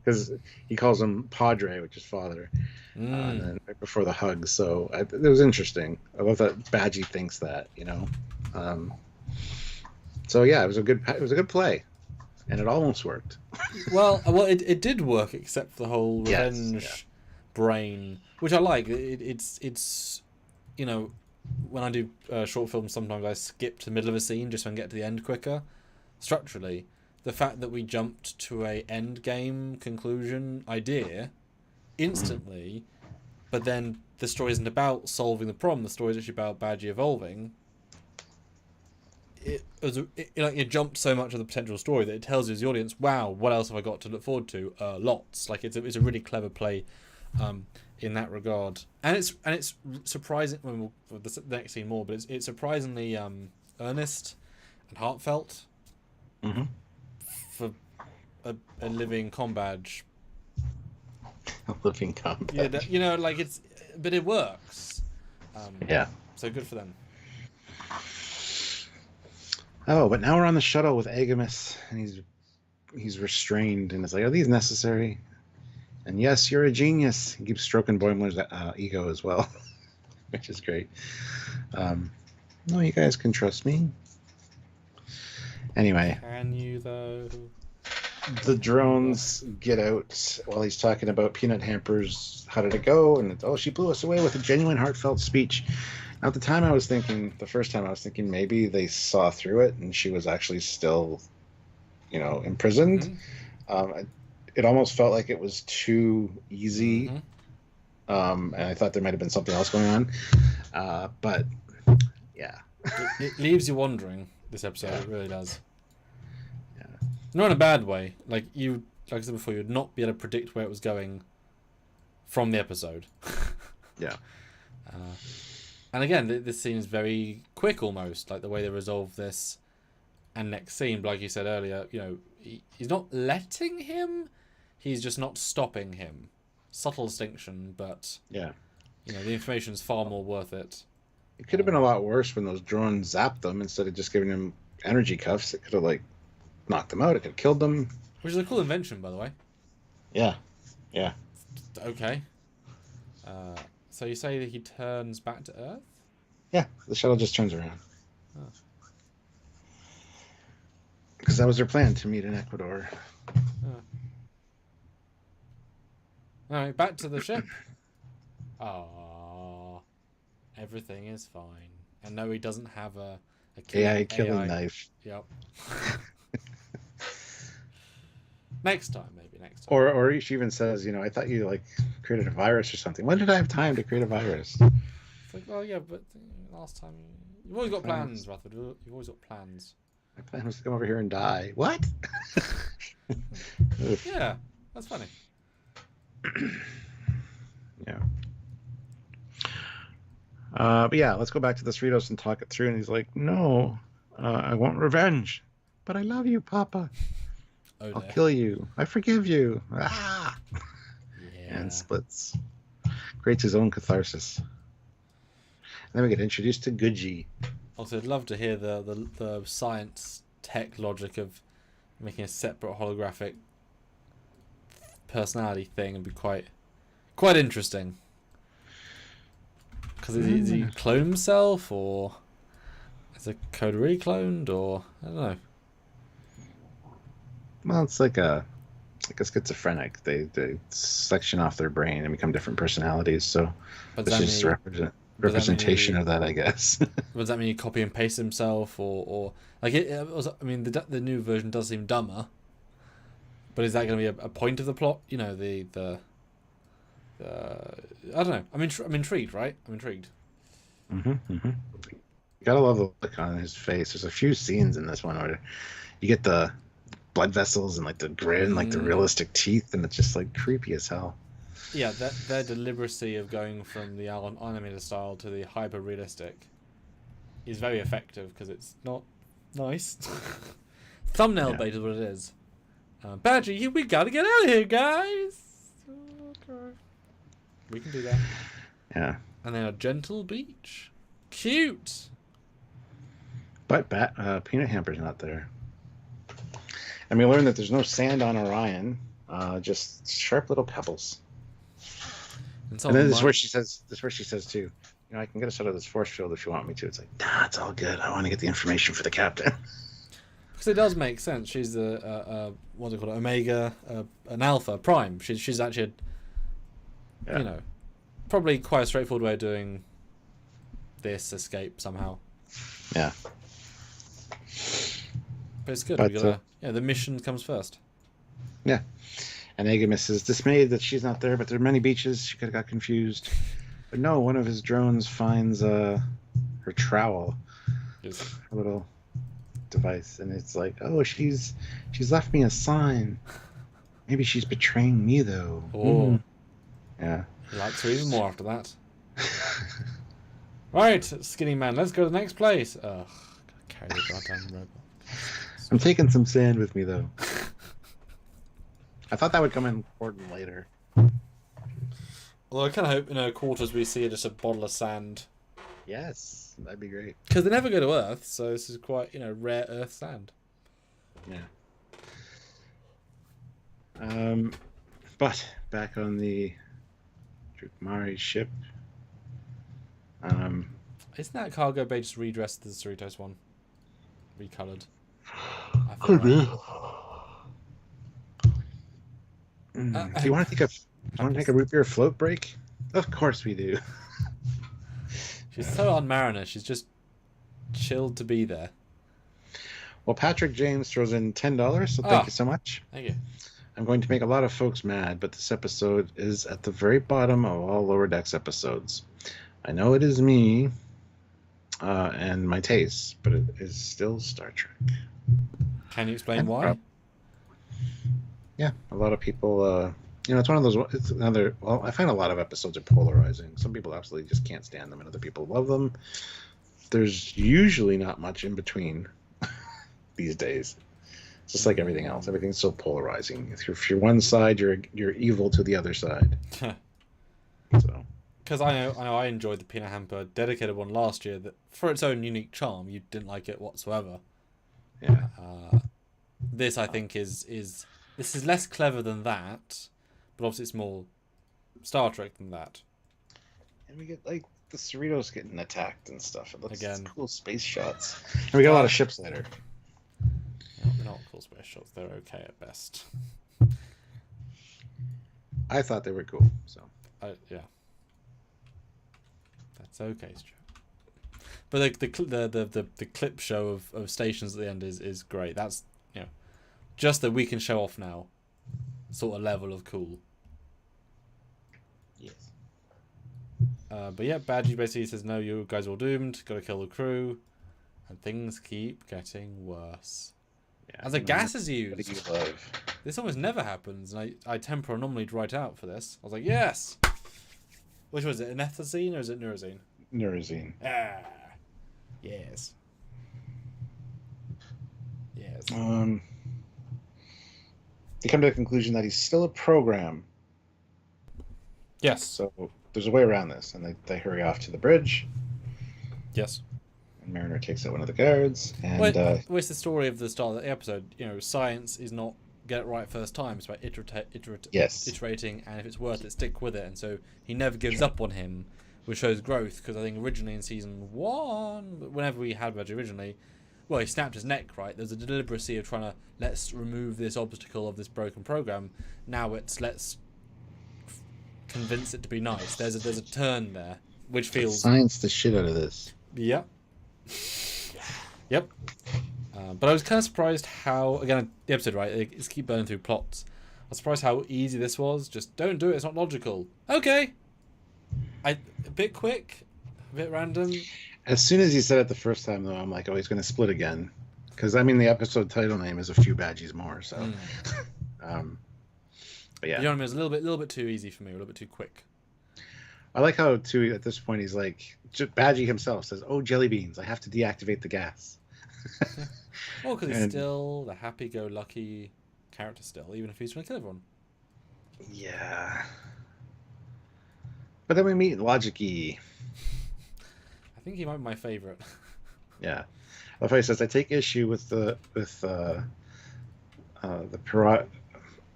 because he calls him Padre, which is father, and then right before the hug. So it was interesting. I love that Badgy thinks that. So yeah, it was a good play, and it almost worked. Well, it did work, except for the whole revenge brain, which I like. It's when I do short films, sometimes I skip to the middle of a scene just so I can get to the end quicker. Structurally, the fact that we jumped to a end game conclusion idea instantly, but then the story isn't about solving the problem. The story is actually about Badgy evolving. It jumped so much of the potential story that it tells you as the audience, wow, what else have I got to look forward to? Lots. Like it's a really clever play in that regard, and it's surprising. Well, the next scene more, but it's surprisingly earnest and heartfelt for a living comm badge. A living comm badge. Yeah, but it works. Yeah. So good for them. Oh, but now we're on the shuttle with Agamus, and he's restrained, and it's like, are these necessary? And yes, you're a genius. He keeps stroking Boimler's ego as well, which is great. No, you guys can trust me. Anyway. Can you, though? The drones get out while he's talking about peanut hampers. How did it go? And she blew us away with a genuine, heartfelt speech. Now, at the time, the first time I was thinking maybe they saw through it and she was actually still, imprisoned. It almost felt like it was too easy. And I thought there might have been something else going on. But, yeah. It leaves you wondering, this episode. Yeah. It really does. Yeah. Not in a bad way. Like I said before, you'd not be able to predict where it was going from the episode. Yeah. And again, this scene is very quick almost, like the way they resolve this and next scene. But like you said earlier, he's not letting him, he's just not stopping him. Subtle distinction, but yeah, the information's far more worth it. It could have been a lot worse when those drones zapped them instead of just giving them energy cuffs. It could have knocked them out. It could have killed them. Which is a cool invention, by the way. Yeah. Okay. So you say that he turns back to Earth? Yeah, the shuttle just turns around. Because that was their plan, to meet in Ecuador. Alright, back to the ship. Aww. Everything is fine. And no, he doesn't have a killing knife. Yep. Next time. Or she even says, I thought you created a virus or something. When did I have time to create a virus? It's like, well, yeah, but last time you've always got plans, Rutherford. You've always got plans. My plan was to come over here and die. What? Yeah, that's funny. Yeah. But yeah, let's go back to the Cerritos and talk it through. And he's like, "No, I want revenge, but I love you, Papa. I'll kill you. I forgive you." Ah. and splits. Creates his own catharsis. And then we get introduced to Badgey. Also, I'd love to hear the science tech logic of making a separate holographic personality thing. It'd be quite interesting. Because is he clone himself, or is the code recloned, or I don't know. Well, it's like a schizophrenic. They section off their brain and become different personalities. So it's just a representation of that, I guess. Does that mean he copy and paste himself, or like it was? I mean, the new version does seem dumber. But is that going to be a point of the plot? You know, the I don't know. I'm intrigued, right? I'm intrigued. You gotta love the look on his face. There's a few scenes in this one where you get the blood vessels and like the grin, like the realistic teeth, and it's just like creepy as hell. Yeah, their deliberacy of going from the animated style to the hyper realistic is very effective because it's not nice. Thumbnail bait is what it is. Badgy, we gotta get out of here, guys. Okay. We can do that. Yeah. And then a gentle beach. Cute. But Peanut Hamper's not there. And we learn that there's no sand on Orion, just sharp little pebbles. And then this is where she says too, you know, I can get us out of this force field if you want me to. It's like, nah, it's all good. I want to get the information for the captain. Because it does make sense. She's what's it called, Omega, an Alpha Prime. She's actually, you know, probably quite a straightforward way of doing this escape somehow. Yeah. But it's good. We gotta, the mission comes first. Yeah. And Agamus is dismayed that she's not there, but there are many beaches. She could have got confused. But no, one of his drones finds her trowel. Yes. Her little device, and it's like, oh, she's left me a sign. Maybe she's betraying me though. Oh. Yeah. He likes her even more after that. Right, skinny man, let's go to the next place. Ugh, gotta carry the goddamn robot. I'm taking some sand with me though. I thought that would come in important later. Although I kind of hope in her quarters we see just a bottle of sand. Yes, that'd be great. Because they never go to Earth, so this is quite, rare Earth sand. Yeah. But back on the Trekyards ship. Isn't that cargo bay just redressed as the Cerritos one? Recoloured. Could be. Do you want to take a root beer float break? Of course we do. She's so unmariner. She's just chilled to be there. Well, Patrick James throws in $10, so thank you so much. Thank you. I'm going to make a lot of folks mad, but this episode is at the very bottom of all Lower Decks episodes. I know it is me and my tastes, but it is still Star Trek. Can you explain why? Yeah, a lot of people, it's one of those, it's another, well, I find a lot of episodes are polarizing. Some people absolutely just can't stand them, and other people love them. There's usually not much in between these days. It's just like everything else. Everything's so polarizing. If you're one side, you're evil to the other side. So. Because I know I enjoyed the Peanut Hamper dedicated one last year that, for its own unique charm, you didn't like it whatsoever. Yeah. This, I think, is this is less clever than that, but obviously it's more Star Trek than that. And we get, like, the Cerritos getting attacked and stuff. It looks Again. Cool space shots. And we got a lot of ships later. They're not cool space shots. They're okay at best. I thought they were cool, so. Yeah. That's okay, Stu. But the clip show of stations at the end is great. That's, just that we can show off now sort of level of cool. Yes. But yeah, Badgy basically says, no, you guys are all doomed, gotta kill the crew, and things keep getting worse. Yeah, as the gas is used. You love. This almost never happens, and I temper anomalied right out for this. I was like, yes! Which was it, anethazine or is it neurazine? Neurazine. Ah! Yes. Yes. They come to the conclusion that he's still a program. Yes. So there's a way around this, and they hurry off to the bridge. Yes. And Mariner takes out one of the guards, and what's the story of the start of the episode? You know, science is not get it right first time. It's about iterating, and if it's worth it, stick with it. And so he never gives up on him, which shows growth. Because I think originally in season 1, whenever we had Badgy originally, well, he snapped his neck, right? There's a deliberacy of trying to let's remove this obstacle of this broken program. Now it's let's convince it to be nice. There's a turn there, which feels science the shit out of this. Yep. Yep. But I was kind of surprised how, again, the episode, right, it's keep burning through plots. I was surprised how easy this was. Just don't do it, it's not logical. Okay. A bit quick, a bit random. As soon as he said it the first time, though, I'm like, oh, he's going to split again. Because, I mean, the episode title name is A Few Badgies More, so. But yeah. You know what I mean? It was a little bit too easy for me, a little bit too quick. I like how, too, at this point, he's like, Badgy himself says, oh, jelly beans, I have to deactivate the gas. Yeah. Well, because he's still the happy-go-lucky character still, even if he's trying to kill everyone. Yeah. But then we meet Logic-y. I think he might be my favourite. Yeah. I love how he says, I take issue with the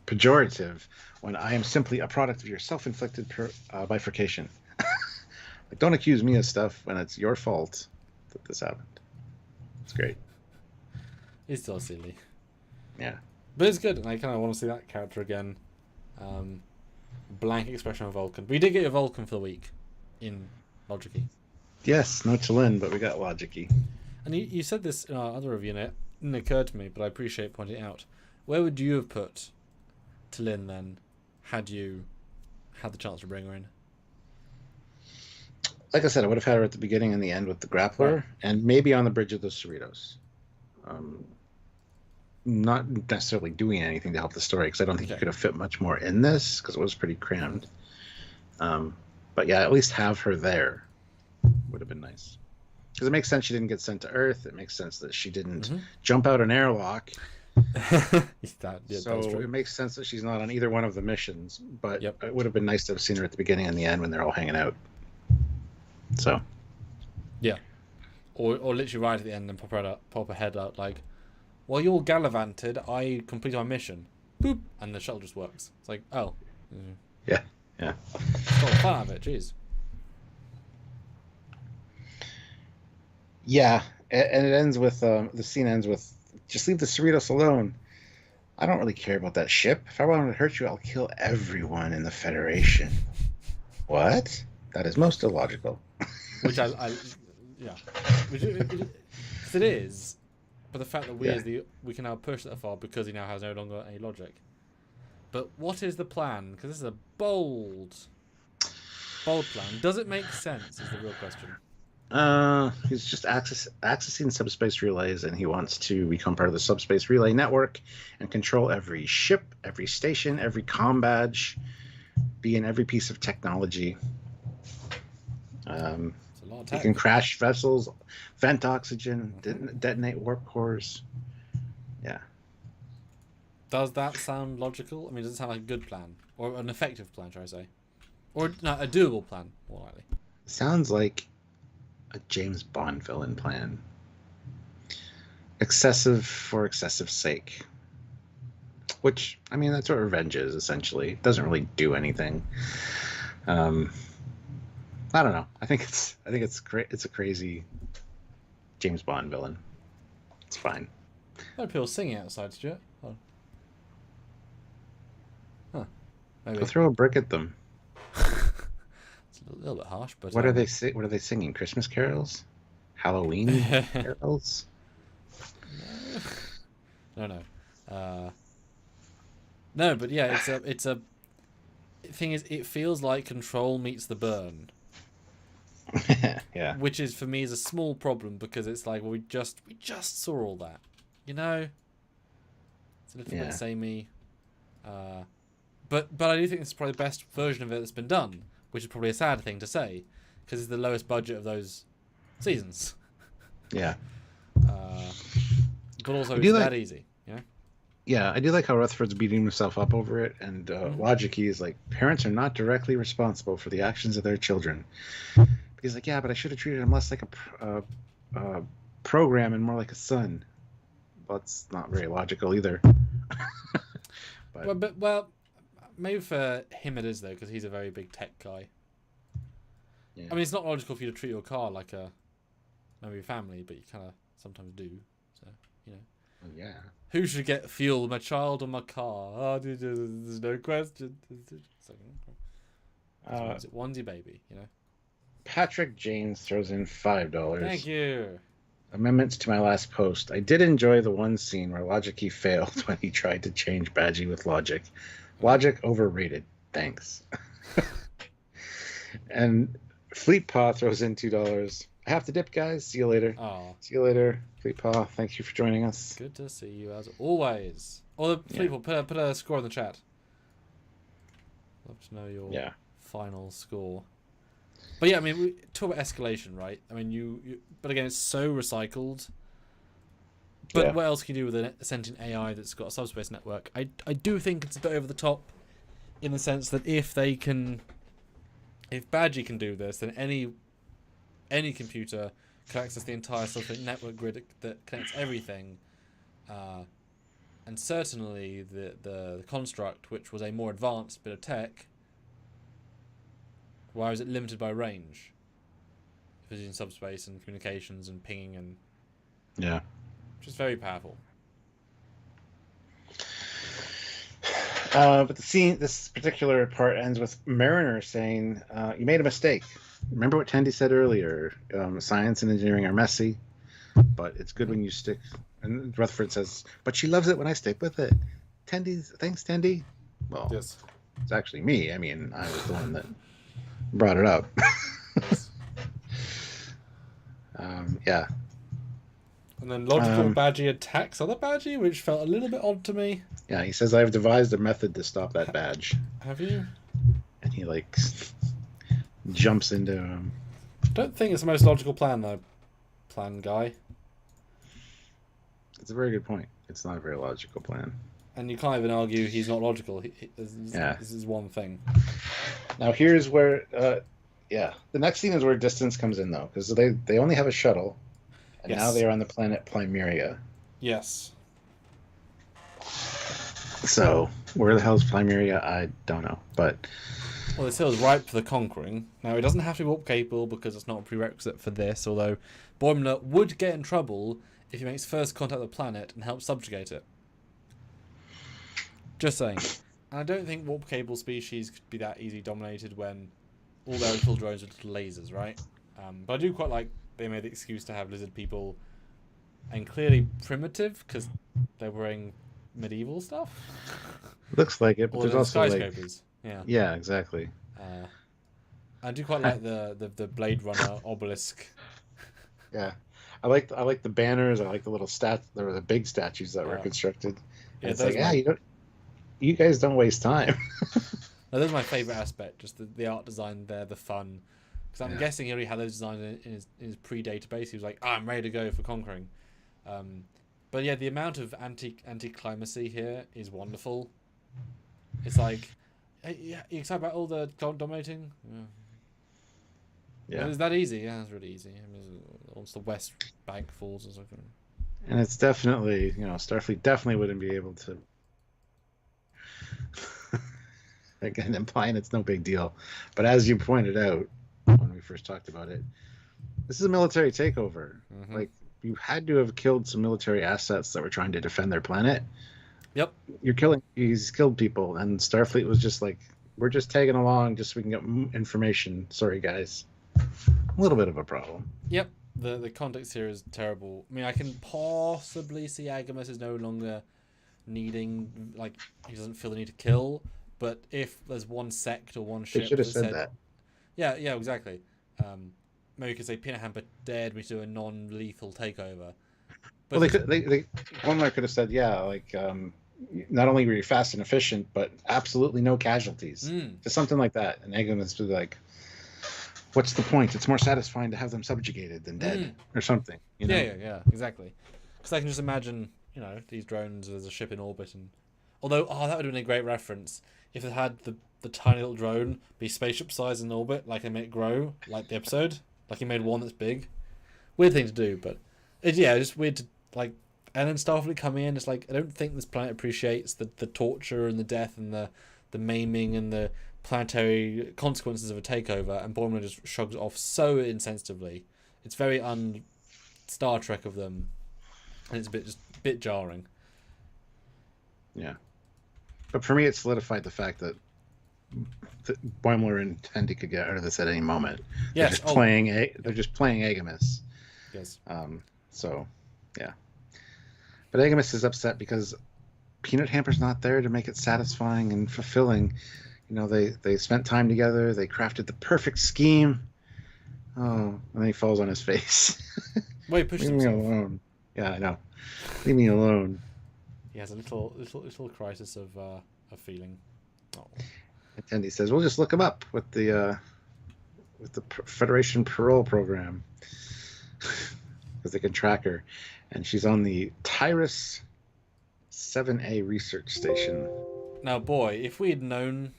pejorative when I am simply a product of your self-inflicted bifurcation. Like, don't accuse me of stuff when it's your fault that this happened. It's great. He's still silly. Yeah. But it's good, and I kind of want to see that character again. Blank expression of Vulcan. We did get a Vulcan for the week in Logic-y. Yes, no T'Lyn, but we got Logic-y. And you said this in our other review, and it didn't occur to me, but I appreciate pointing it out. Where would you have put T'Lyn then, had you had the chance to bring her in? Like I said, I would have had her at the beginning and the end with the grappler, right. And maybe on the bridge of the Cerritos. Not necessarily doing anything to help the story, because I don't think you could have fit much more in this, because it was pretty crammed. But yeah, at least have her there would have been nice. Because it makes sense she didn't get sent to Earth. It makes sense that she didn't jump out an airlock. So it makes sense that she's not on either one of the missions. But it would have been nice to have seen her at the beginning and the end when they're all hanging out. So. Yeah. Or literally right at the end and pop her head out like, while you're gallivanted, I completed my mission. Boop. And the shuttle just works. It's like, oh. Yeah. Got fun out of it, jeez. Yeah, and it ends with, the scene ends with, just leave the Cerritos alone. I don't really care about that ship. If I wanted to hurt you, I'll kill everyone in the Federation. What? That is most illogical. Which yeah. Which it is, but the fact that we can now push that far because he now has no longer any logic. But what is the plan? Because this is a bold plan. Does it make sense is the real question. He's just accessing subspace relays, and he wants to become part of the subspace relay network and control every ship, every station, every comm badge, be in every piece of technology. He can crash vessels, vent oxygen, detonate warp cores. Yeah. Does that sound logical? I mean, does it sound like a good plan? Or an effective plan, shall I say? Or no, a doable plan, more likely. Sounds like a James Bond villain plan. Excessive for excessive sake. Which, I mean, that's what revenge is, essentially. It doesn't really do anything. I don't know. I think it's a crazy James Bond villain. It's fine. There are people singing outside, Stuart. Oh. Huh. Maybe. Go throw a brick at them. It's a little bit harsh, but what are they singing? Christmas carols? Halloween carols? No. No, but yeah, it's a thing is it feels like Control meets The Burn. Yeah. Which is for me is a small problem because it's like we just saw all that, you know. It's a little bit samey, but I do think it's probably the best version of it that's been done, which is probably a sad thing to say because it's the lowest budget of those seasons. Yeah. But also it's that easy, you know. Yeah, I do like how Rutherford's beating himself up over it, and Logic is like, parents are not directly responsible for the actions of their children. Because like, yeah, but I should have treated him less like a program and more like a son. Well, that's not very logical either. Well, maybe for him it is though, because he's a very big tech guy. Yeah. I mean, it's not logical for you to treat your car like a maybe family, but you kind of sometimes do. So you know. Oh, yeah. Who should get fuel, my child or my car? Oh, there's no question. Onesie baby, you know. Patrick James throws in $5. Thank you. Amendments to my last post. I did enjoy the one scene where Logic failed when he tried to change Badgy with Logic. Logic overrated. Thanks. And Fleet Paw throws in $2. I have to dip, guys. See you later. Oh. See you later, Fleet Paw. Thank you for joining us. Good to see you as always. Or the Fleet Paw, put a score in the chat. Love to know your final score. But yeah, I mean, we talk about escalation, right? I mean, you but again, it's so recycled. But what else can you do with a sentient AI that's got a subspace network? I do think it's a bit over the top, in the sense that if Badgy can do this, then any computer can access the entire subspace network grid that connects everything, and certainly the construct, which was a more advanced bit of tech. Why is it limited by range? If it's in subspace and communications and pinging and which is very powerful. But this particular part ends with Mariner saying, "You made a mistake. Remember what Tandy said earlier? Science and engineering are messy, but it's good when you stick." And Rutherford says, "But she loves it when I stick with it." Thanks, Tandy. Well, yes, it's actually me. I mean, I was the one that brought it up. Yeah. And then logical Badgy attacks other Badgy, which felt a little bit odd to me. Yeah, he says, "I've devised a method to stop that badge." Have you? And he like jumps into him. Don't think it's the most logical plan though. Plan guy. It's a very good point. It's not a very logical plan. And you can't even argue he's not logical. This is one thing. Now here's where, the next scene is where distance comes in though, because they only have a shuttle, and now they are on the planet Plumeria. Yes. So where the hell is Plumeria? I don't know, but well, this hill is ripe for the conquering. Now it doesn't have to be warp capable because it's not a prerequisite for this. Although Boimler would get in trouble if he makes first contact with the planet and helps subjugate it. Just saying. And I don't think warp-capable species could be that easily dominated when all their little drones are little lasers, right? But I do quite like they made the excuse to have lizard people, and clearly primitive because they're wearing medieval stuff. Looks like it, but there's also skyscrapers. Yeah, exactly. I do quite like the Blade Runner obelisk. Yeah, I like the banners. I like the little There were the big statues that were constructed. Yeah, it's like, you guys don't waste time. No, that's my favourite aspect, just the art design there, the fun. Because I'm guessing he already had those designs in his pre-database. He was like, I'm ready to go for conquering. But yeah, the amount of anti-climacy here is wonderful. It's like, you excited about all the dominating? Yeah. Is that easy? Yeah, it's really easy. I mean, once the West Bank falls or something. And it's definitely, Starfleet definitely wouldn't be able to. Again, implying it's no big deal. But as you pointed out when we first talked about it, this is a military takeover. Mm-hmm. Like, you had to have killed some military assets that were trying to defend their planet. Yep. He's killed people, and Starfleet was just like, we're just tagging along just so we can get information. Sorry, guys. A little bit of a problem. Yep. The context here is terrible. I mean, I can possibly see Agamas is no longer needing, like, he doesn't feel the need to kill. But if there's one sect or one ship, they should have said that. Yeah, exactly. Maybe you could say Peanut Hamper dared me to do a non-lethal takeover. But well, one could have said, not only were you fast and efficient, but absolutely no casualties. Just something like that. And Agamas would be like, what's the point? It's more satisfying to have them subjugated than dead or something. Yeah, exactly. Because I can just imagine, you know, these drones, there's a ship in orbit, and although that would have been a great reference if it had the tiny little drone be spaceship size in orbit, like they made it grow, like the episode, like he made one that's big. Weird thing to do, but it's just weird to like. And then Starfleet coming in, it's like I don't think this planet appreciates the torture and the death and the maiming and the planetary consequences of a takeover, and Boimler just shrugs it off so insensitively. It's very Star Trek of them, and it's a bit jarring. Yeah, but for me, it solidified the fact that Boimler and Tendi could get out of this at any moment. Yes, they're just playing Agamis. Yes. So, yeah. But Agamis is upset because Peanut Hamper's not there to make it satisfying and fulfilling. You know, they spent time together. They crafted the perfect scheme. Oh, and then he falls on his face. Well, he pushed Leave me himself. alone. Yeah, I know. Leave me alone. He has a little crisis of feeling. Oh. And Tendi says, "We'll just look him up with the Federation parole program because they can track her." And she's on the Tyrus 7A research station. Now, boy, if we had known,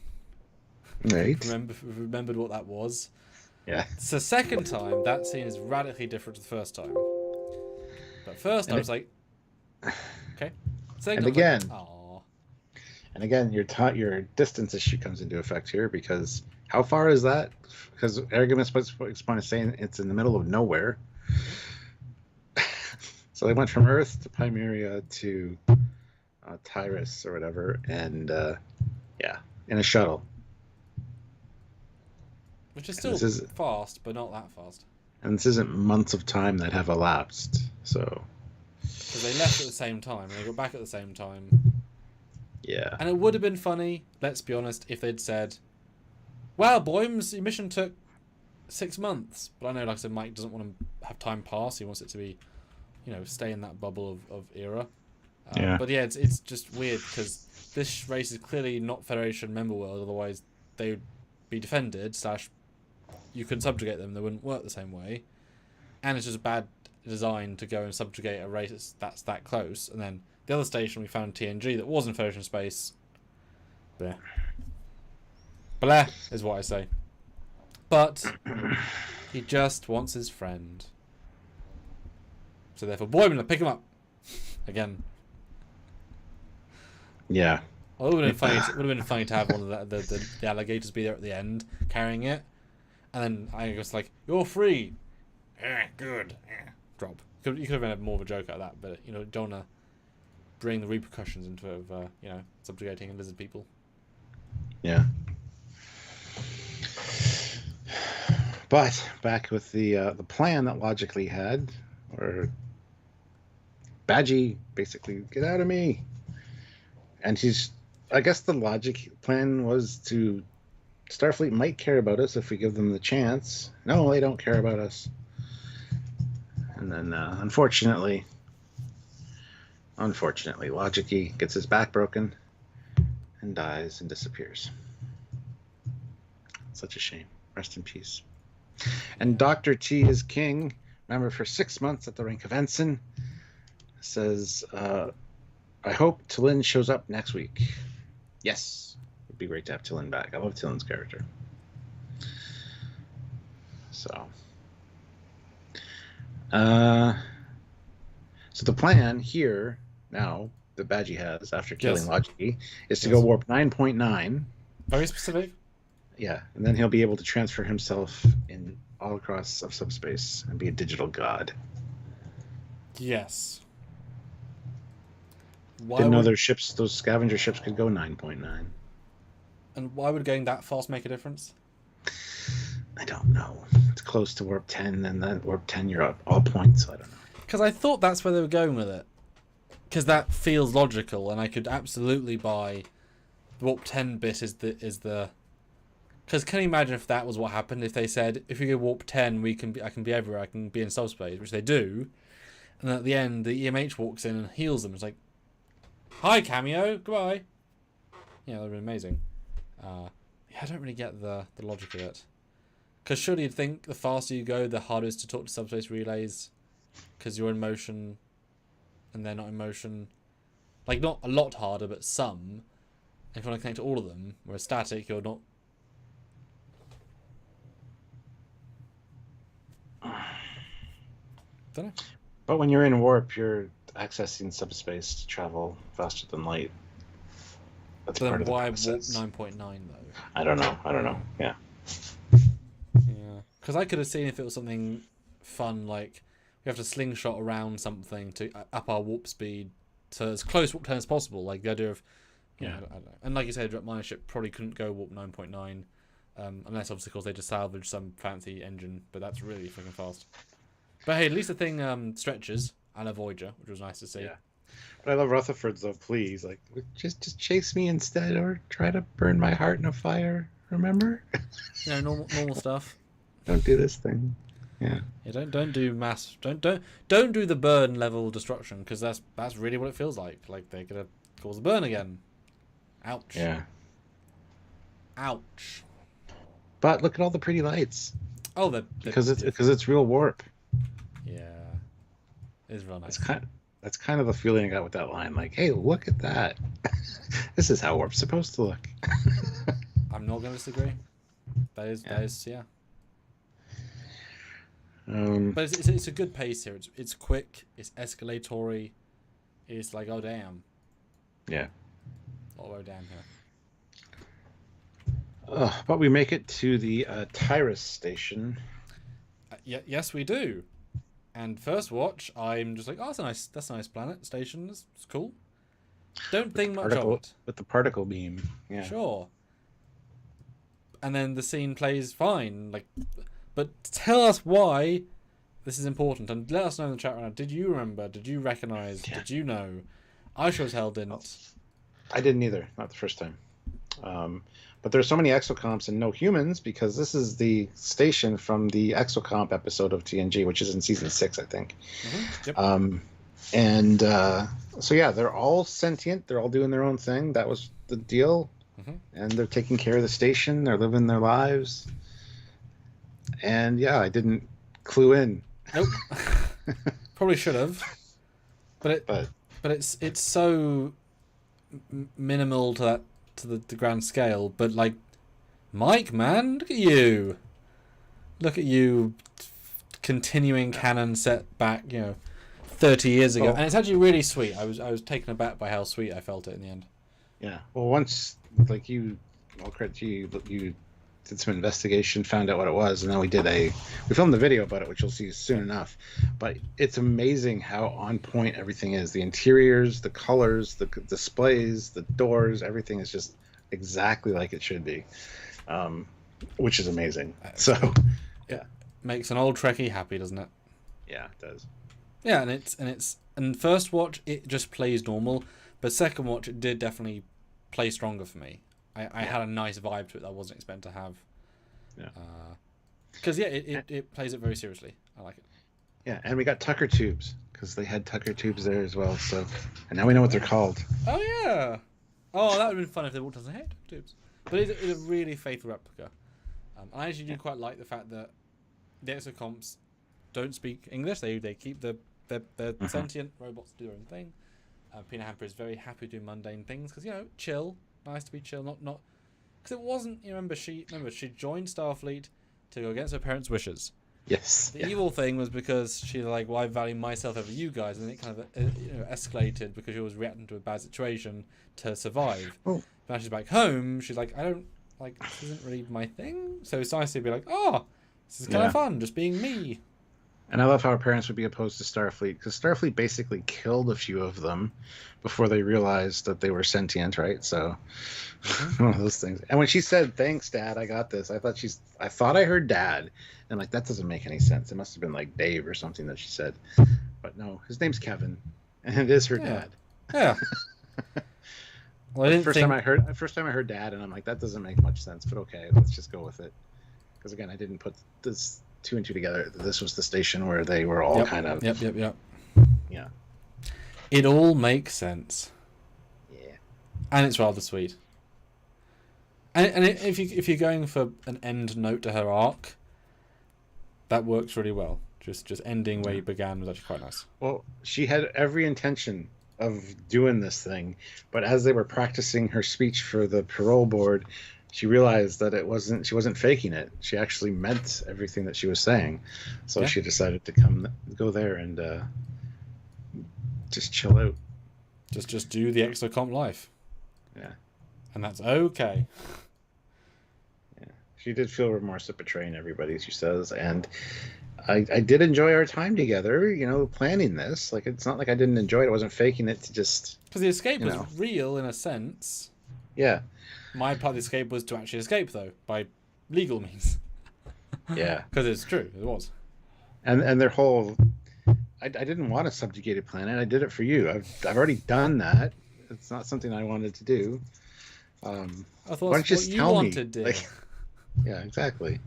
Right? remembered what that was. Yeah. It's the second time that scene is radically different to the first time. But first, I was like, okay. Second, And again, like, aw. And again, your distance issue comes into effect here because how far is that? Because Aragon's point is saying it's in the middle of nowhere. So they went from Earth to Pimeria to Tyrus or whatever, and in a shuttle. Which is still fast, but not that fast. And this isn't months of time that have elapsed, so. Because they left at the same time, and they got back at the same time. Yeah. And it would have been funny, let's be honest, if they'd said, "Wow, Boims, your mission took 6 months." But I know, like I said, Mike doesn't want to have time pass. He wants it to be, you know, stay in that bubble of era. Yeah. But yeah, it's just weird because this race is clearly not Federation member world. Otherwise, they would be defended. / you couldn't subjugate them. They wouldn't work the same way. And it's just bad design to go and subjugate a race that's that close. And then the other station we found TNG that was in Federation space. Blah. Blah is what I say. But he just wants his friend. So therefore, Boimler, pick him up. Again. Yeah. Well, it would have been funny to have one of the alligators be there at the end, carrying it. And then I was like, "You're free." Good. Drop. You could have had more of a joke out of that, but you know, don't want to bring the repercussions into it of subjugating lizard people. Yeah. But back with the plan that logically had, or Badgy basically, get out of me. And I guess the logic plan was to Starfleet might care about us if we give them the chance. No, they don't care about us. And then, unfortunately, Logicy gets his back broken and dies and disappears. Such a shame. Rest in peace. And Dr. T is king, member for 6 months at the rank of ensign, says, I hope T'Lyn shows up next week. Yes. It'd be great to have T'Lyn back. I love T'Lyn's character. So the plan here now that Badgy has after killing Logicy is to go warp 9.9. Very specific. Yeah, and then he'll be able to transfer himself in all across of subspace and be a digital god. Yes. Didn't know those scavenger ships could go 9.9. And why would going that fast make a difference? I don't know. It's close to warp 10, and then warp 10 you're at all points, so I don't know. Because I thought that's where they were going with it. Because that feels logical, and I could absolutely buy the warp 10 bit is the. Because can you imagine if that was what happened? If they said, if you go warp 10, I can be everywhere, I can be in subspace, which they do. And at the end, the EMH walks in and heals them. It's like, hi, Cameo, goodbye. Yeah, that would be amazing. I don't really get the logic of it. Because surely you'd think the faster you go, the harder it is to talk to subspace relays. Because you're in motion and they're not in motion. Like, not a lot harder, but some. If you want to connect to all of them, whereas static, you're not. Don't know. But when you're in warp, you're accessing subspace to travel faster than light. That's But part then of the why warp process. 9.9 though? I don't know. Yeah. Yeah. Because I could have seen if it was something fun, like we have to slingshot around something to up our warp speed to as close warp turn as possible. Like the idea of, I don't know. And like you said, my ship probably couldn't go warp 9.9, unless obviously because they just salvaged some fancy engine, but that's really freaking fast. But hey, at least the thing stretches, and a Voyager, which was nice to see. Yeah. But I love Rutherford's though. Please, like, just chase me instead, or try to burn my heart in a fire. Remember? Normal stuff. Don't do this thing. Yeah. Yeah, don't do mass. Don't do the burn level destruction, because that's really what it feels like. Like they're gonna cause a burn again. Ouch. Yeah. Ouch. But look at all the pretty lights. Oh, because it's real warp. Yeah. It's real nice. That's kind of the feeling I got with that line. Like, hey, look at that. This is how warp's supposed to look. I'm not going to disagree. That is, yeah. But it's a good pace here. It's quick. It's escalatory. It's like, oh damn. Yeah. Oh damn here. But we make it to the Tyrus station. Yes, we do. And first watch, I'm just like, oh, that's a nice planet station. It's cool. Don't think much of it. With the particle beam. Yeah. Sure. And then the scene plays fine. But tell us why this is important, and let us know in the chat right now. Did you remember? Did you recognize? Yeah. Did you know? I sure as hell didn't. I didn't either. Not the first time. But there's so many exocomps and no humans because this is the station from the exocomp episode of TNG, which is in season 6, I think. Mm-hmm. Yep. So yeah, they're all sentient. They're all doing their own thing. That was the deal. Mm-hmm. And they're taking care of the station. They're living their lives. And yeah, I didn't clue in. Nope. Probably should have. But it's so minimal to the grand scale. But like, Mike, man, look at you, continuing canon set back, 30 years ago, and it's actually really sweet. I was taken aback by how sweet I felt it in the end. Yeah. Well, once all credit to you, you did some investigation, found out what it was, and then we filmed the video about it, which you'll see soon enough. But it's amazing how on point everything is. The interiors, the colors, the displays, the doors, everything is just exactly like it should be, which is amazing. So, yeah, makes an old Trekkie happy, doesn't it? Yeah, it does. Yeah, and first watch it just plays normal, but second watch it did definitely play stronger for me. I had a nice vibe to it that I wasn't expecting to have. Yeah. Because it plays it very seriously. I like it. Yeah, and we got Tucker tubes because they had Tucker tubes there as well. So, and now we know what they're called. Oh yeah. Oh, that would have been fun if they walked on the head tubes. But it's a really faithful replica. I actually do quite like the fact that the exocomps don't speak English. They keep the sentient robots do their own thing. Pina Hamper is very happy doing mundane things because chill. Nice to be chill, not because it wasn't. Remember she joined Starfleet to go against her parents' wishes. Yes. The evil thing was because she's like, well, I value myself over you guys, and it kind of escalated because she was reacting to a bad situation to survive. Oh. Now she's back home. She's like, I don't like this isn't really my thing. So it's nice to be like, oh, this is kind of fun, just being me. And I love how her parents would be opposed to Starfleet because Starfleet basically killed a few of them before they realized that they were sentient, right? So one of those things. And when she said, "Thanks, Dad, I got this," I thought I heard Dad, and like that doesn't make any sense. It must have been like Dave or something that she said, but no, his name's Kevin, and it is her dad. Yeah. Well, I didn't first time I heard Dad, and I'm like, that doesn't make much sense, but okay, let's just go with it. Because again, I didn't put this 2 and 2 together. This was the station where they were all kind of. Yep. Yeah. It all makes sense. Yeah. And it's rather sweet. And if you're going for an end note to her arc, that works really well. Just ending where you began was actually quite nice. Well, she had every intention of doing this thing, but as they were practicing her speech for the parole board, she realized that she wasn't faking it. She actually meant everything that she was saying. So she decided to go there and just chill out. Just do the exocomp life. Yeah. And that's okay. Yeah. She did feel remorse at betraying everybody, she says, and I did enjoy our time together, planning this. Like, it's not like I didn't enjoy it. I wasn't faking it to just... Because the escape was real in a sense. Yeah. My part of the escape was to actually escape, though, by legal means. Yeah. Because it's true. It was. And their whole... I didn't want a subjugated planet. I did it for you. I've already done that. It's not something I wanted to do. I thought why don't you just tell me? Like, yeah, exactly.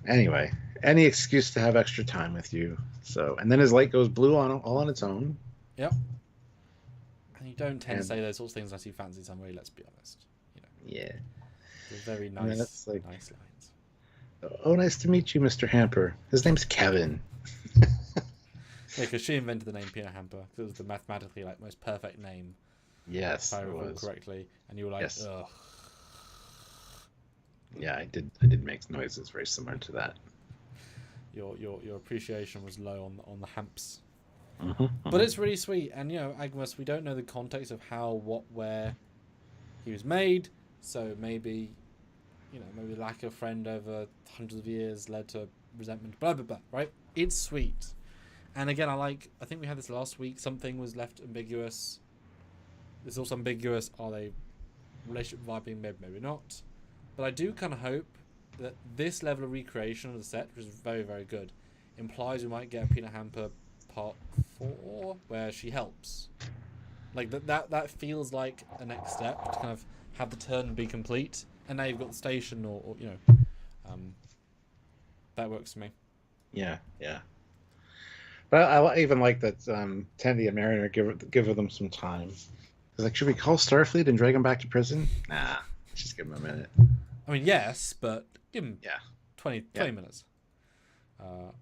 Anyway, any excuse to have extra time with you. So, and then his light goes blue all on its own. Yep. And you don't tend to say those sorts of things unless you fancy somebody. Let's be honest. Yeah. They're very nice. Nice lines. Oh, nice to meet you, Mr. Hamper. His name's Kevin. Yeah, because she invented the name Peanut Hamper. It was the mathematically most perfect name. Yes, if I recall correctly, and you were like, yes. Ugh. Yeah, I did make noises very similar to that. Your appreciation was low on the hamps. Mm-hmm. But it's really sweet, and Agmas, we don't know the context of how, what, where he was made, so maybe lack of friend over hundreds of years led to resentment, blah blah blah, right? It's sweet. And again, I think we had this last week, something was left ambiguous. It's also ambiguous, are they relationship vibing, maybe not. But I do kind of hope that this level of recreation of the set, which is very, very good, implies we might get a Peanut Hamper part 4 where she helps. Like that feels like a next step to kind of have the turn be complete, and now you've got the station, or that works for me. Yeah. But I even like that Tandy and Mariner give them some time. It's like, should we call Starfleet and drag him back to prison? Nah, just give him a minute. I mean, yes, but give him 20 minutes. I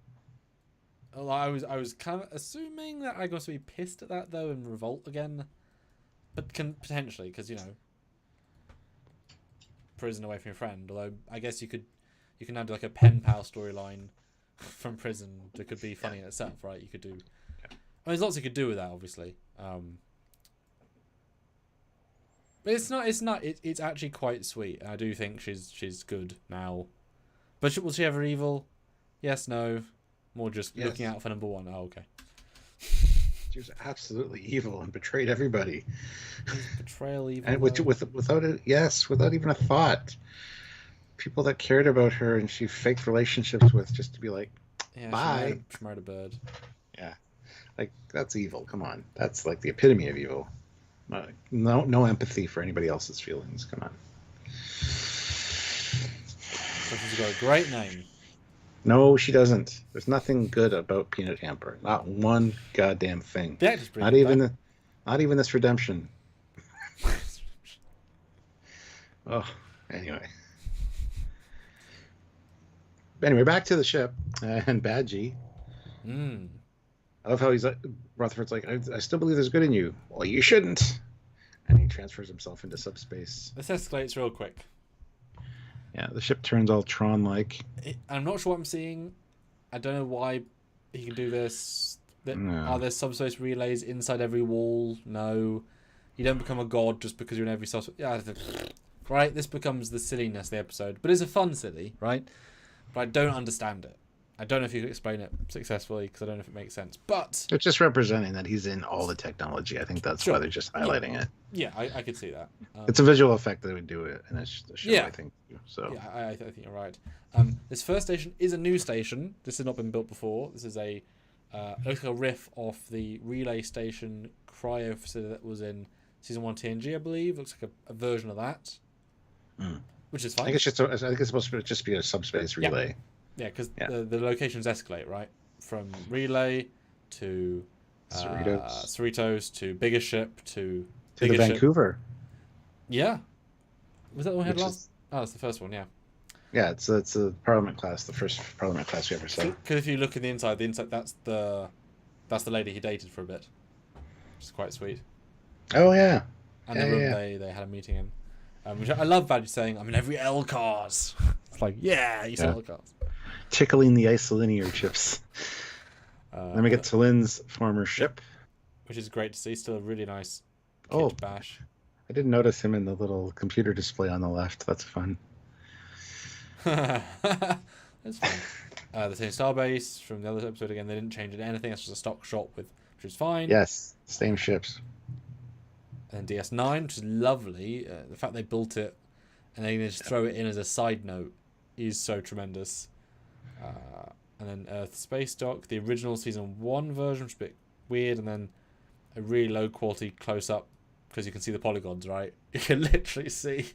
was kind of assuming that I'm going to be pissed at that, though, and revolt again. But can potentially, because, prison away from your friend. Although, I guess you can now do like a pen pal storyline from prison that could be funny in itself, right? You could do... I mean, there's lots you could do with that, obviously. But it's actually quite sweet. I do think she's good now. But will she ever evil? Yes, no. More just looking out for number one. Oh, okay. She was absolutely evil and betrayed everybody. Betrayal, evil. And without even a thought. People that cared about her and she faked relationships with just to be like, bye. She married a bird. Yeah. Like, that's evil. Come on. That's like the epitome of evil. No empathy for anybody else's feelings. Come on. She's got a great name. No, she doesn't. There's nothing good about Peanut Hamper. Not one goddamn thing. Not even this redemption. Oh, anyway, back to the ship and Badgy. I love how he's like, Rutherford's like, I still believe there's good in you. Well, you shouldn't. And he transfers himself into subspace. This escalates real quick. Yeah, the ship turns all Tron-like. I'm not sure what I'm seeing. I don't know why he can do this. Are there subspace relays inside every wall? No. You don't become a god just because you're in every subspace. Yeah, right? This becomes the silliness of the episode. But it's a fun silly, right? But I don't understand it. I don't know if you can explain it successfully because I don't know if it makes sense. But it's just representing that he's in all the technology. I think that's why they're just highlighting it. Yeah, I could see that. It's a visual effect that they would do it in a show, I think. So yeah, I think you're right. This first station is a new station. This has not been built before. This is looks like a riff off the relay station cryo facility that was in season 1 TNG, I believe. Looks like a version of that, which is fine. I think it's supposed to just be a subspace relay. Yeah, because the locations escalate, right? From relay to Cerritos to bigger ship to the Vancouver. Yeah. Was that the one we had last? Oh, that's the first one, yeah. Yeah, it's a Parliament class, the first Parliament class we ever saw. Because if you look at the inside that's the lady he dated for a bit, which is quite sweet. Oh yeah. And Yeah, the room yeah. they had a meeting in, which I love. Badgy saying, "I'm in every L cars." It's like, yeah, you said Yeah. L cars. Tickling the isolinear chips. Then we get to Lynn's former ship. Which is great to see. Still a really nice kit Oh, to bash. I didn't notice him in the little computer display on the left. That's fun. That's fun. The same starbase from the other episode again. They didn't change anything. That's just a stock shot which is fine. Yes, same ships. And then DS9, which is lovely. The fact they built it and then they just throw it in as a side note is so tremendous. And then Earth Space Dock, the original season 1 version, which is a bit weird, and then a really low quality close up because you can see the polygons, right? You can literally see.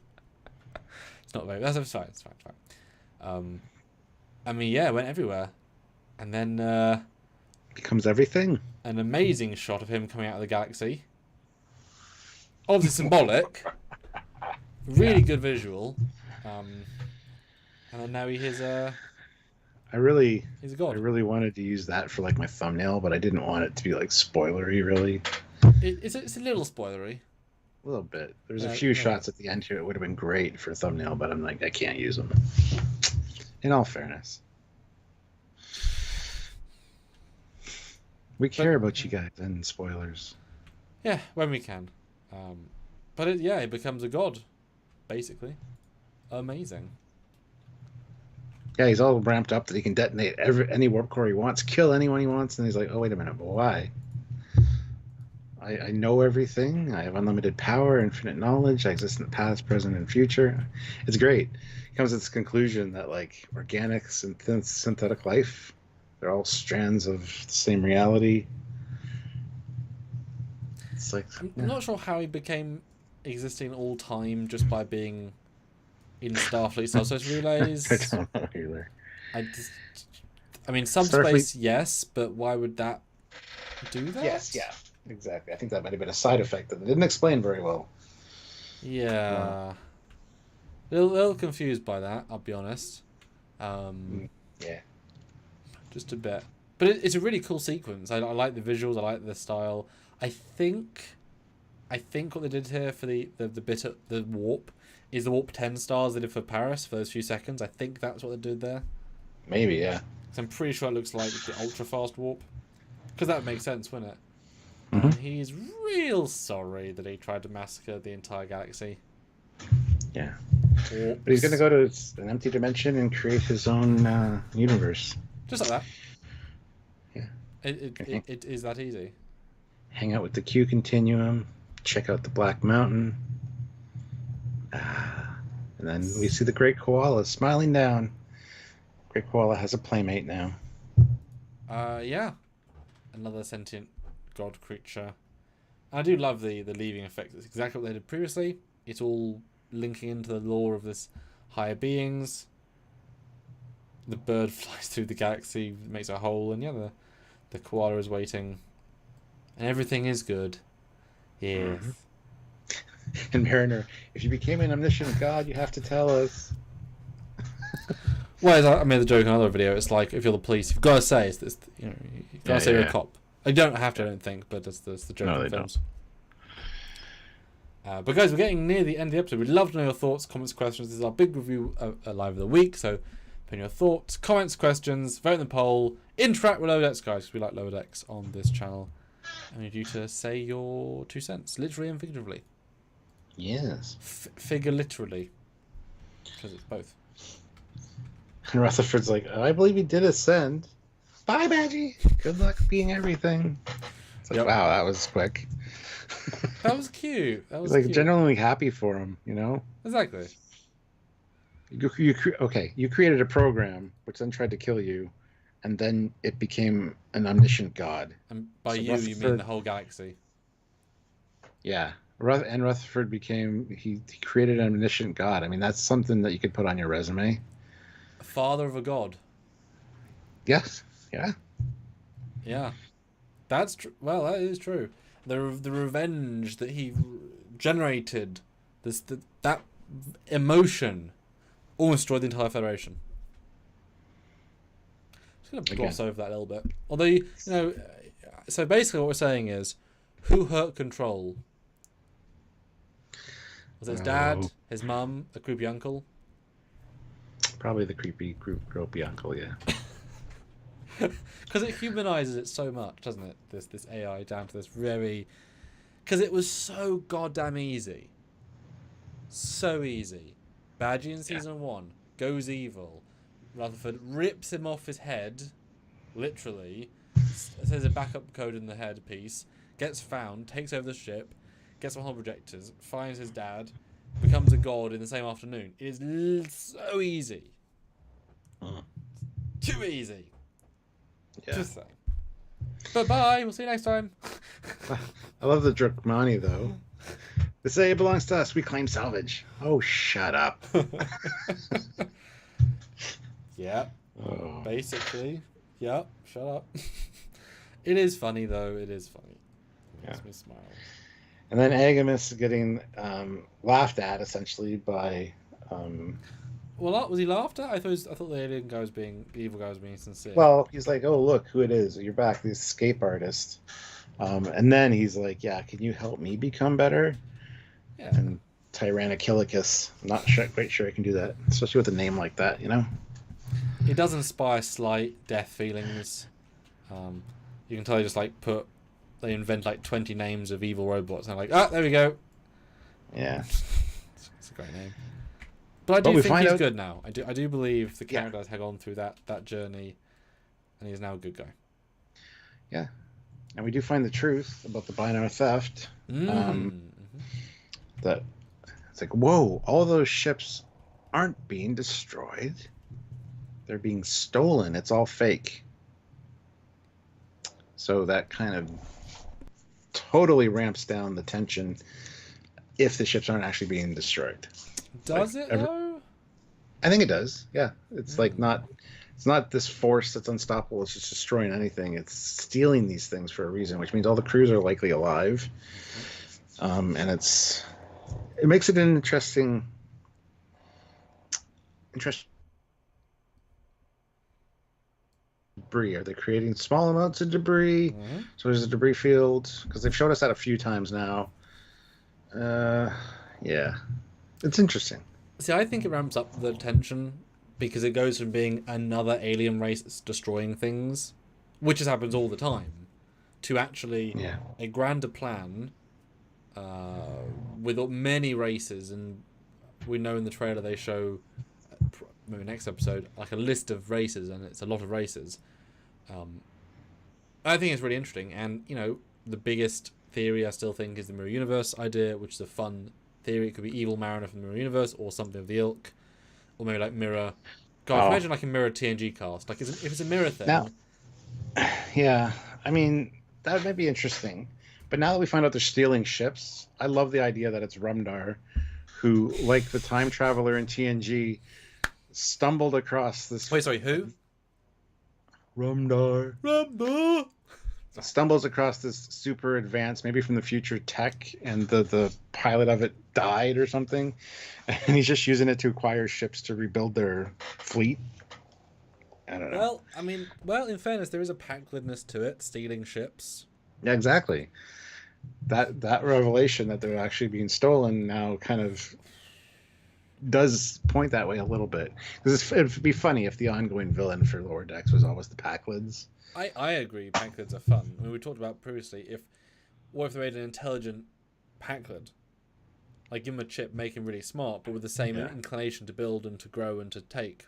It's not very. That's fine. It's fine. I mean, yeah, it went everywhere, and then Becomes everything. an amazing shot of him coming out of the galaxy. Obviously symbolic. Really good visual. And then now he's a I really god. wanted to use that for like my thumbnail, but I didn't want it to be like spoilery. Really, It's a little spoilery. a little bit. There's a few yeah. shots at the end here. It would have been great for a thumbnail, but I'm like, I can't use them. In all fairness, we care about you guys and spoilers. Yeah, when we can. But it becomes a god, basically. Amazing. Yeah, he's all ramped up that he can detonate any warp core he wants, kill anyone he wants, and he's like, oh, wait a minute, but why? I know everything. I have unlimited power, infinite knowledge. I exist in the past, present, and future. It's great. He comes to this conclusion that, like, organic synthetic life, they're all strands of the same reality. It's like... I'm not sure how he became existing all time just by being in Starfleet Subspace Relays. I don't know either. I mean, subspace, yes, but why would that do that? Yes, yeah, exactly. I think that might have been a side effect that they didn't explain very well. Yeah. A little confused by that, I'll be honest. Yeah. Just a bit. But it's a really cool sequence. I like the visuals, I like the style. I think what they did here for the bit of the warp is the warp 10 stars they did for Paris for those few seconds. I think that's what they did there. Maybe, yeah. So I'm pretty sure it looks like the ultra fast warp. Because that would make sense, wouldn't it? Mm-hmm. And he's real sorry that he tried to massacre the entire galaxy. Yeah. Warps. But he's going to go to an empty dimension and create his own universe. Just like that. Yeah. It is that easy. Hang out with the Q continuum. Check out the Black Mountain. And then we see the Great Koala smiling down. Great Koala has a playmate now. Yeah. Another sentient god creature. I do love the leaving effect. It's exactly what they did previously. It's all linking into the lore of this higher beings. The bird flies through the galaxy, makes a hole, and yeah, the koala is waiting. And everything is good. Yes. Mm-hmm. And Mariner, if you became an omniscient god, you have to tell us. Well, I made the joke in another video. It's like if you're the police, you've got to say it's this. You know, you've got to say you're a cop. I don't have to. I don't think, but that's the joke in films. But guys, we're getting near the end of the episode. We'd love to know your thoughts, comments, questions. This is our big review live of the week. So, put in your thoughts, comments, questions, vote in the poll, interact with Lower Decks, guys, because we like Lower Decks on this channel. I need you to say your 2 cents, literally and figuratively. Yes. Figure literally, because it's both. And Rutherford's like, I believe he did ascend. Bye, Badgy. Good luck being everything. It's like, wow, that was quick. That was cute. That was like cute. genuinely happy for him, you know? Exactly. You created a program which then tried to kill you, and then it became an omniscient god. And by So you mean the whole galaxy. Yeah. And Rutherford he created an omniscient god. I mean, that's something that you could put on your resume. A father of a god. Yes. Yeah. Yeah. That's true. Well, that is true. The revenge that he generated, that emotion Almost destroyed the entire Federation. Just going to gloss Again. over that a little bit. Although, you know, so basically what we're saying is, who hurt Control? Was it his dad, Oh. his mum, a creepy uncle? Probably the creepy, gropey uncle, yeah. Because it humanizes it so much, doesn't it? This AI down to this very... Because it was so goddamn easy. So easy. Badgy in season 1 goes evil. Rutherford rips him off his head, literally. Says a backup code in the head piece. Gets found, takes over the ship, gets some whole projectors, finds his dad, becomes a god in the same afternoon. It is so easy. Too easy. Yeah. Just saying. But bye. We'll see you next time. I love the Drakmani, though. This area belongs to us. We claim salvage. Oh, shut up. Yeah. Oh. Basically. Yep. Shut up. It is funny though. It is funny. It makes me smile. And then Agamus getting laughed at essentially by. Well, was he laughed at? I thought the alien guy was being the evil guy was being sincere. Well, he's like, "Oh, look who it is! You're back, the escape artist." And then he's like, "Yeah, can you help me become better?" Yeah. And Tyrannokilicus, not quite sure I can do that, especially with a name like that, you know. It does inspire slight death feelings. You can tell they invent like 20 names of evil robots and like, there we go. Yeah. It's a great name. But I do we think find he's out- good now. I do believe the character has gone through that journey, and he's now a good guy. Yeah. And we do find the truth about the binary theft. That it's like, whoa, all those ships aren't being destroyed. They're being stolen. It's all fake. So that kind of totally ramps down the tension if the ships aren't actually being destroyed. Does it though? I think it does. Yeah. It's like it's not this force that's unstoppable. It's just destroying anything. It's stealing these things for a reason, which means all the crews are likely alive. And it makes it an interesting debris. Are they creating small amounts of debris? Mm-hmm. So there's a debris field because they've showed us that a few times now. Yeah, it's interesting. See, I think it ramps up the tension because it goes from being another alien race that's destroying things, which just happens all the time, to actually a grander plan with many races. And we know in the trailer they show, maybe next episode, like a list of races, and it's a lot of races. I think it's really interesting, and you know, the biggest theory I still think is the mirror universe idea, which is a fun theory. It could be evil Mariner from the mirror universe, or something of the ilk, or maybe like mirror. God, imagine like a mirror TNG cast. Like, if it's a mirror thing. Now, yeah, I mean that might be interesting. But now that we find out they're stealing ships, I love the idea that it's Rumdar, who, like the time traveler in TNG, stumbled across this. Wait, sorry, who? Rumdar. Rumdar. Stumbles across this super advanced, maybe from the future tech, and the pilot of it died or something, and he's just using it to acquire ships to rebuild their fleet. I don't know. Well, I mean, in fairness, there is a Packlidness to it, stealing ships. Yeah, exactly. That revelation that they're actually being stolen now kind of does point that way a little bit. Because it'd be funny if the ongoing villain for Lower Decks was always the Packlids. I agree, Packlids are fun. I mean, we talked about previously, what if they made an intelligent Packlid? Like, give him a chip, make him really smart, but with the same inclination to build and to grow and to take.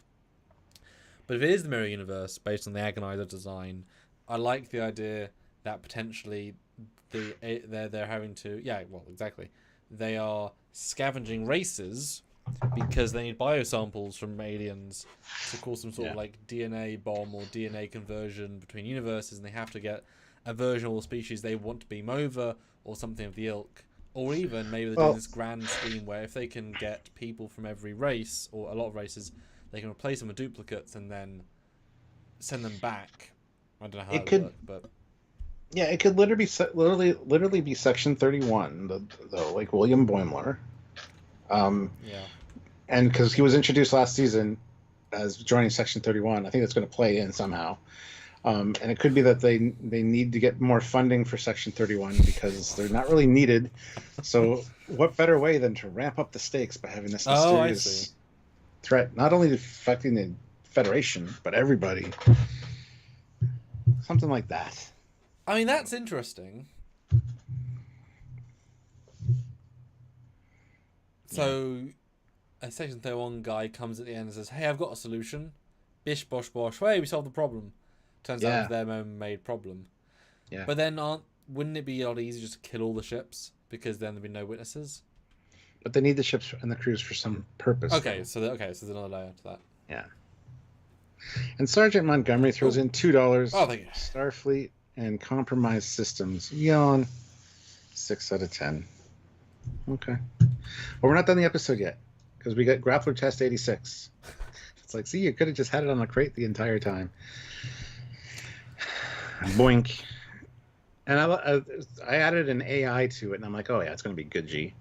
But if it is the mirror universe, based on the Agonizer design, I like the idea that potentially they're having to... Yeah, well, exactly. They are scavenging races because they need biosamples from aliens to cause some sort of like DNA bomb or DNA conversion between universes, and they have to get a version of the species they want to beam over or something of the ilk. Or even maybe they're doing this grand scheme where if they can get people from every race or a lot of races, they can replace them with duplicates and then send them back. I don't know how it could work, but yeah, it could literally be Section 31, though, like William Boimler. and because he was introduced last season as joining Section 31, I think that's going to play in somehow. And it could be that they need to get more funding for Section 31 because they're not really needed. So what better way than to ramp up the stakes by having this mysterious threat, not only affecting the Federation, but everybody. Something like that. I mean, that's interesting. So, a Section 31 guy comes at the end and says, hey, I've got a solution. Bish, bosh, bosh. Hey, we solved the problem. Turns out it's their own made problem. Yeah. But then wouldn't it be a lot easier just to kill all the ships? Because then there'd be no witnesses? But they need the ships and the crews for some purpose. Okay, so there's another layer to that. Yeah. And Sergeant Montgomery throws in $2. Oh, thank you. Starfleet and compromised systems. Yawn. 6 out of 10. Okay. Well, we're not done the episode yet because we got Grappler Test 86. It's like, see, you could have just had it on a crate the entire time. Boink. And I added an AI to it, and I'm like, oh, yeah, it's going to be good G.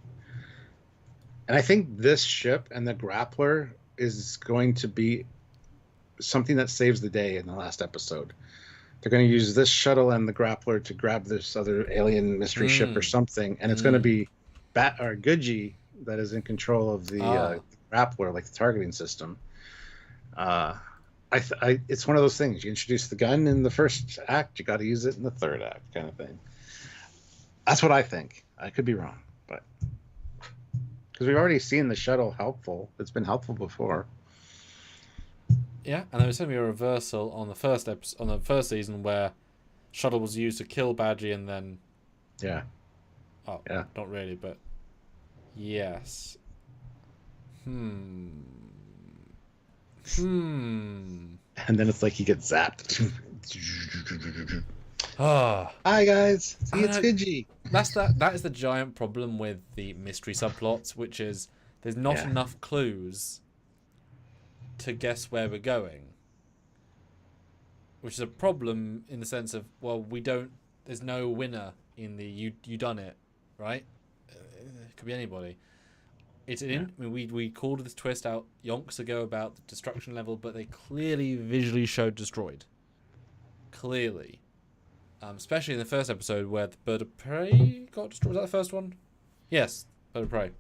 And I think this ship and the Grappler is going to be something that saves the day in the last episode. They're going to use this shuttle and the Grappler to grab this other alien mystery ship or something, and it's going to be Badgey that is in control of the Grappler, like the targeting system. It's one of those things. You introduce the gun in the first act, you got to use it in the third act, kind of thing. That's what I think. I could be wrong, but because we've already seen the shuttle helpful. It's been helpful before. Yeah, and there was going to be a reversal on the first season where shuttle was used to kill Badgy, and then not really, but yes. And then it's like he gets zapped. Hi guys. See, it's Badgy. That is the giant problem with the mystery subplots, which is there's not enough clues to guess where we're going. Which is a problem in the sense of, well, there's no winner in the you done it, right? It could be anybody. We called this twist out yonks ago about the destruction level, but they clearly visually showed destroyed. Clearly. Especially in the first episode where the bird of prey got destroyed. Was that the first one? Yes, bird of prey.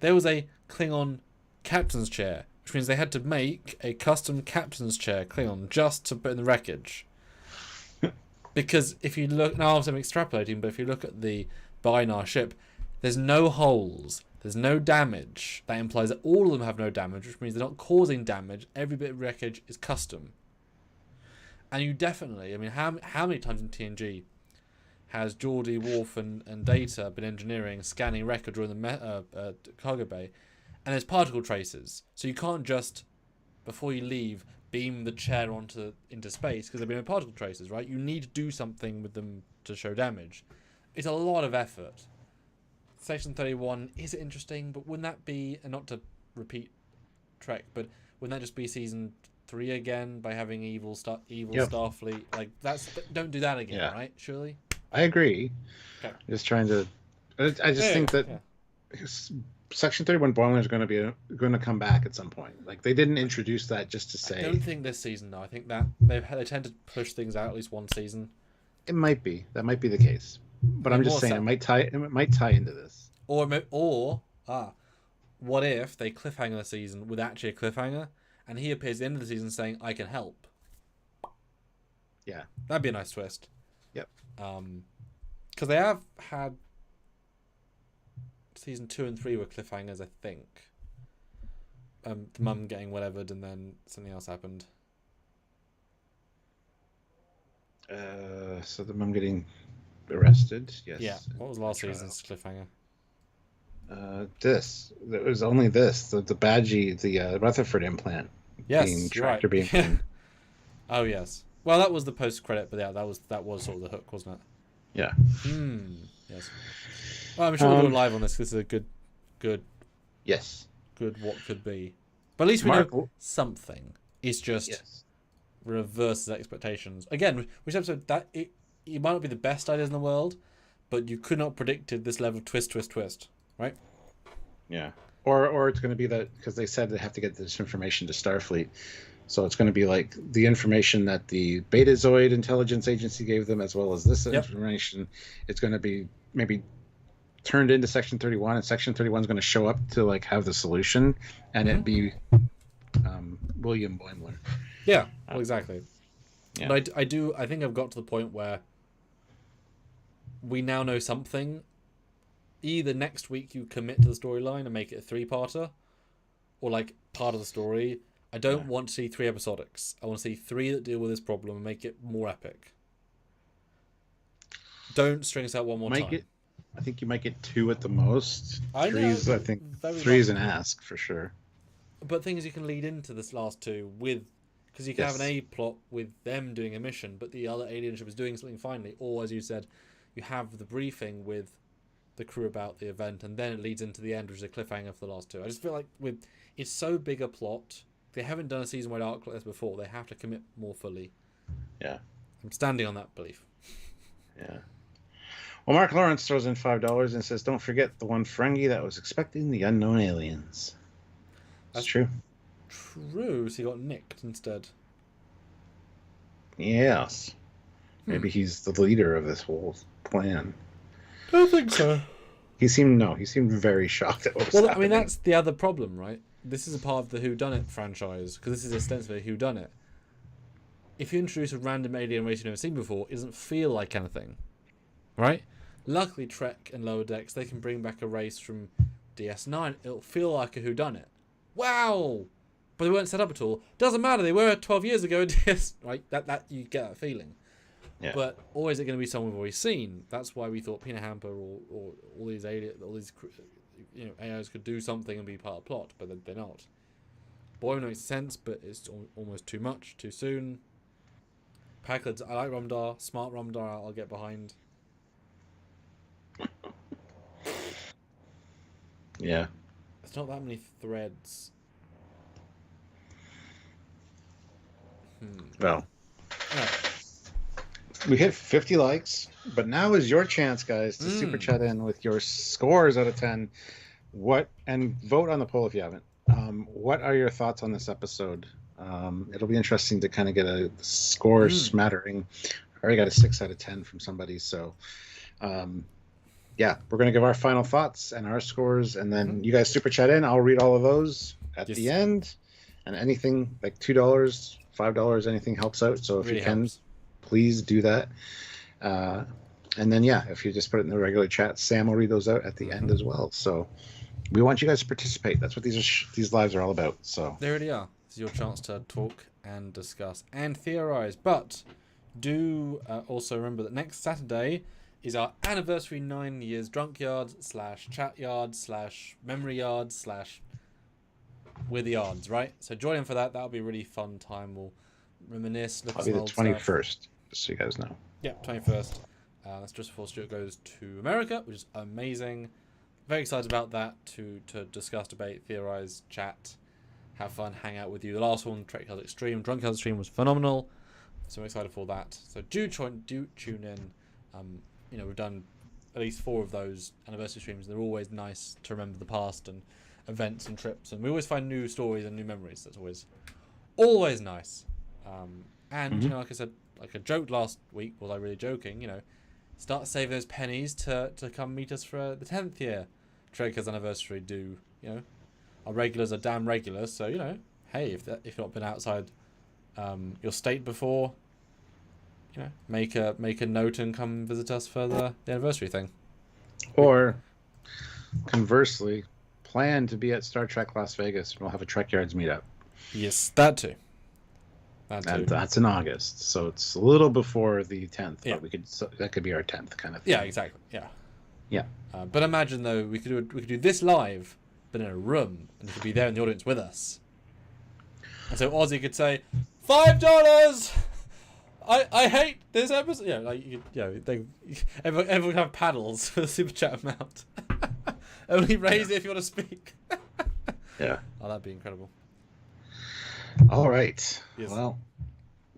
There was a Klingon captain's chair, which means they had to make a custom captain's chair Klingon just to put in the wreckage. Because if you look, now I'm extrapolating, but if you look at the Binar ship, there's no holes. There's no damage. That implies that all of them have no damage, which means they're not causing damage. Every bit of wreckage is custom. And you definitely, I mean, how many times in TNG has Geordi, Worf, and Data been engineering, scanning wreckage during the cargo bay, and there's particle traces. So you can't just, before you leave, beam the chair into space because there'll be no particle traces, right? You need to do something with them to show damage. It's a lot of effort. Section 31 is interesting, but wouldn't that be, and not to repeat Trek, but wouldn't that just be season 3 again by having evil Starfleet? Like don't do that again, right? Surely. I agree. Okay. Just trying to. I just think that Section 31 boiler is going to come back at some point. Like they didn't introduce that just to say. I don't think this season though. I think that they tend to push things out at least one season. It might be. That might be the case. But I'm just saying it might tie into this. Or what if they cliffhanger the season with actually a cliffhanger, and he appears at the end of the season saying, "I can help." Yeah, that'd be a nice twist. Yep. Because they have had season 2 and 3 were cliffhangers, I think. The mum getting whatevered, and then something else happened. So the mum getting arrested. Yes. Yeah. What was last season's cliffhanger? It was only this. The Badgy, the Rutherford implant. Yes, being right. being. Oh yes. Well, that was the post credit, but yeah, that was sort of the hook, wasn't it? Yeah. Yes. Well, I'm sure we'll do live on this. This is a good. Yes. Good. What could be, but at least we know something. It's just reverses expectations again. Which episode that it might not be the best ideas in the world, but you could not predicted this level of twist, right? Yeah. Or it's going to be that, because they said they have to get this information to Starfleet. So it's going to be like the information that the Betazoid intelligence agency gave them, as well as this information. It's going to be maybe turned into Section 31, and Section 31 is going to show up to like have the solution, and it'd be William Boimler. Yeah, well, exactly. Yeah. But I think I've got to the point where we now know something. Either next week you commit to the storyline and make it a 3-parter, or like part of the story. I don't want to see 3 episodics. I want to see 3 that deal with this problem and make it more epic. Don't string us out one more time. I think you might get 2 at the most. I know, 3 is an ask for sure. But things you can lead into this last 2 with, because you can have an A plot with them doing a mission, but the other alien ship is doing something finally. Or, as you said, you have the briefing with the crew about the event, and then it leads into the end, which is a cliffhanger for the last 2. I just feel like it's so big a plot. They haven't done a season-wide arc like this before. They have to commit more fully. Yeah. I'm standing on that belief. Yeah. Well, Mark Lawrence throws in $5 and says, "Don't forget the one Ferengi that was expecting the unknown aliens." That's true. True. So he got nicked instead. Yes. Maybe he's the leader of this whole plan. I don't think so. He seemed very shocked at what was happening. I mean, that's the other problem, right? This is a part of the Whodunit franchise, because this is ostensibly a Whodunit. If you introduce a random alien race you've never seen before, it doesn't feel like anything, right? Luckily, Trek and Lower Decks, they can bring back a race from DS9. It'll feel like a Whodunit. Wow! But they weren't set up at all. Doesn't matter, they were 12 years ago in DS, right? That you get that feeling. Yeah. But or is it going to be someone we've already seen? That's why we thought Pina Hamper or all these AIs could do something and be part of the plot, but they're not. Boy makes sense, but it's almost too much, too soon. Packard's, I like Rumdar. Smart Rumdar, I'll get behind. Yeah. There's not that many threads. Well. We hit 50 likes, but now is your chance, guys, to super chat in with your scores out of 10. And vote on the poll if you haven't. What are your thoughts on this episode? It'll be interesting to kind of get a score smattering. I already got a 6 out of 10 from somebody, so we're going to give our final thoughts and our scores, and then you guys super chat in. I'll read all of those at the end, and anything like $2, $5, anything helps out. So if really you can. Please do that. And then, if you just put it in the regular chat, Sam will read those out at the end as well. So we want you guys to participate. That's what these lives are all about. So there it is. It's your chance to talk and discuss and theorize. But do also remember that next Saturday is our anniversary 9 years drunk yard / chat yard / memory yard / we're the yards, right? So join in for that. That'll be a really fun time. We'll reminisce. It'll be the 21st. Just so you guys know. Yeah, 21st. That's just before Stuart goes to America, which is amazing. Very excited about that, to discuss, debate, theorize, chat, have fun, hang out with you. The last one, Trekyards Extreme, Drunk Yards Extreme, was phenomenal. So I'm excited for that. So do tune in. We've done at least 4 of those anniversary streams. They're always nice to remember the past and events and trips. And we always find new stories and new memories. That's always nice. And, like I said, like I joked last week, was I really joking? Start saving those pennies to come meet us for the 10th year Trekyards anniversary. Our regulars are damn regular, so hey, if you've not been outside your state before, make a note and come visit us for the anniversary thing. Or conversely, plan to be at Star Trek Las Vegas, and we'll have a Trekyards meetup. Yes, that too. That's in August, so it's a little before the 10th. Yeah. But that could be our 10th kind of thing. Yeah, exactly. Yeah. Yeah. But imagine though, we could do this live, but in a room, and you could be there in the audience with us. And so Ozzy could say, $5. I hate this episode. Everyone would have paddles for the super chat amount. Only raise it if you want to speak. Yeah. Oh, that'd be incredible. All right. Yes. Well,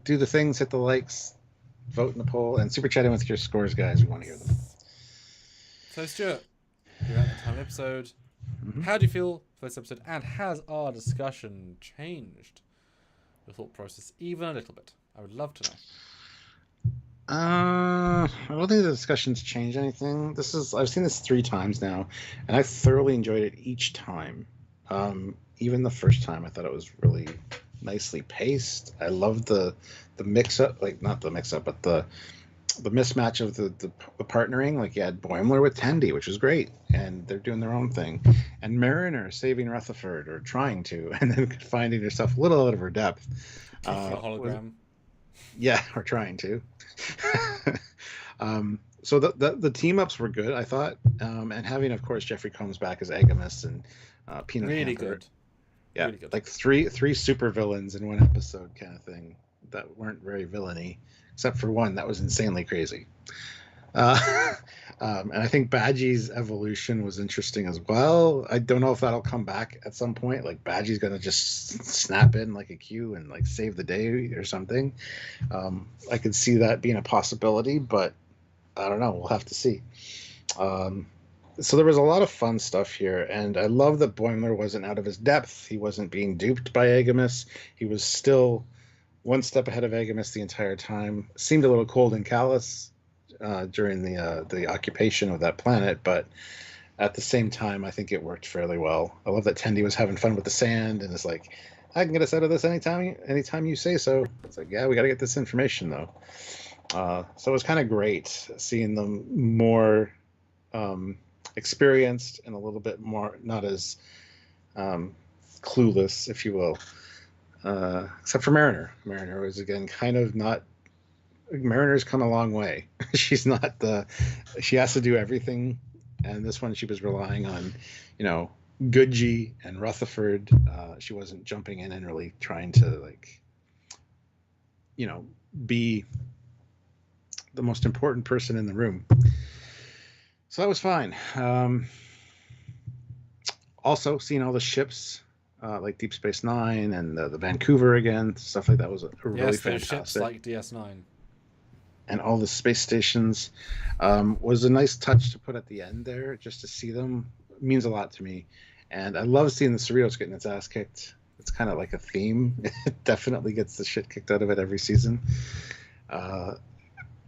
do the things, hit the likes, vote in the poll, and super chat in with your scores, guys. We want to hear them. So, Stuart, you're at the time of episode. How do you feel for this episode, and has our discussion changed your thought process even a little bit? I would love to know. I don't think the discussion's changed anything. I've seen this 3 times now, and I thoroughly enjoyed it each time. Even the first time, I thought it was really nicely paced. I loved the mix-up, like not the mix-up, but the mismatch of the partnering. Like you had Boimler with Tendi, which was great, and they're doing their own thing, and Mariner saving Rutherford or trying to, and then finding herself a little out of her depth. A hologram. Yeah, or trying to. So the team ups were good, I thought, and having, of course, Jeffrey Combs back as Agamus and Peanut Really Hamper. good. Yeah, really good. Like three super villains in one episode kind of thing that weren't very villainy, except for one that was insanely crazy. And I think Badgey's evolution was interesting as well. I don't know if that'll come back at some point. Like Badgey's gonna just snap in like a Q and like save the day or something. I could see that being a possibility, but I don't know. We'll have to see. So there was a lot of fun stuff here, and I love that Boimler wasn't out of his depth. He wasn't being duped by Agamus. He was still one step ahead of Agamus the entire time. Seemed a little cold and callous during the occupation of that planet, but at the same time, I think it worked fairly well. I love that Tendi was having fun with the sand, and it's like, I can get us out of this anytime you say so. It's like, yeah, we got to get this information though. So it was kind of great seeing them more experienced and a little bit more not as clueless, if you will, except for Mariner. Mariner was again kind of not. Mariner's come a long way. She has to do everything, and this one she was relying on, Goodgy and Rutherford. She wasn't jumping in and really trying to be the most important person in the room. So that was fine. Also, seeing all the ships like Deep Space Nine and the Vancouver again, stuff like that was really fantastic. Ships like DS9. And all the space stations was a nice touch to put at the end there. Just to see them means a lot to me. And I love seeing the Cerritos getting its ass kicked. It's kind of like a theme. It definitely gets the shit kicked out of it every season.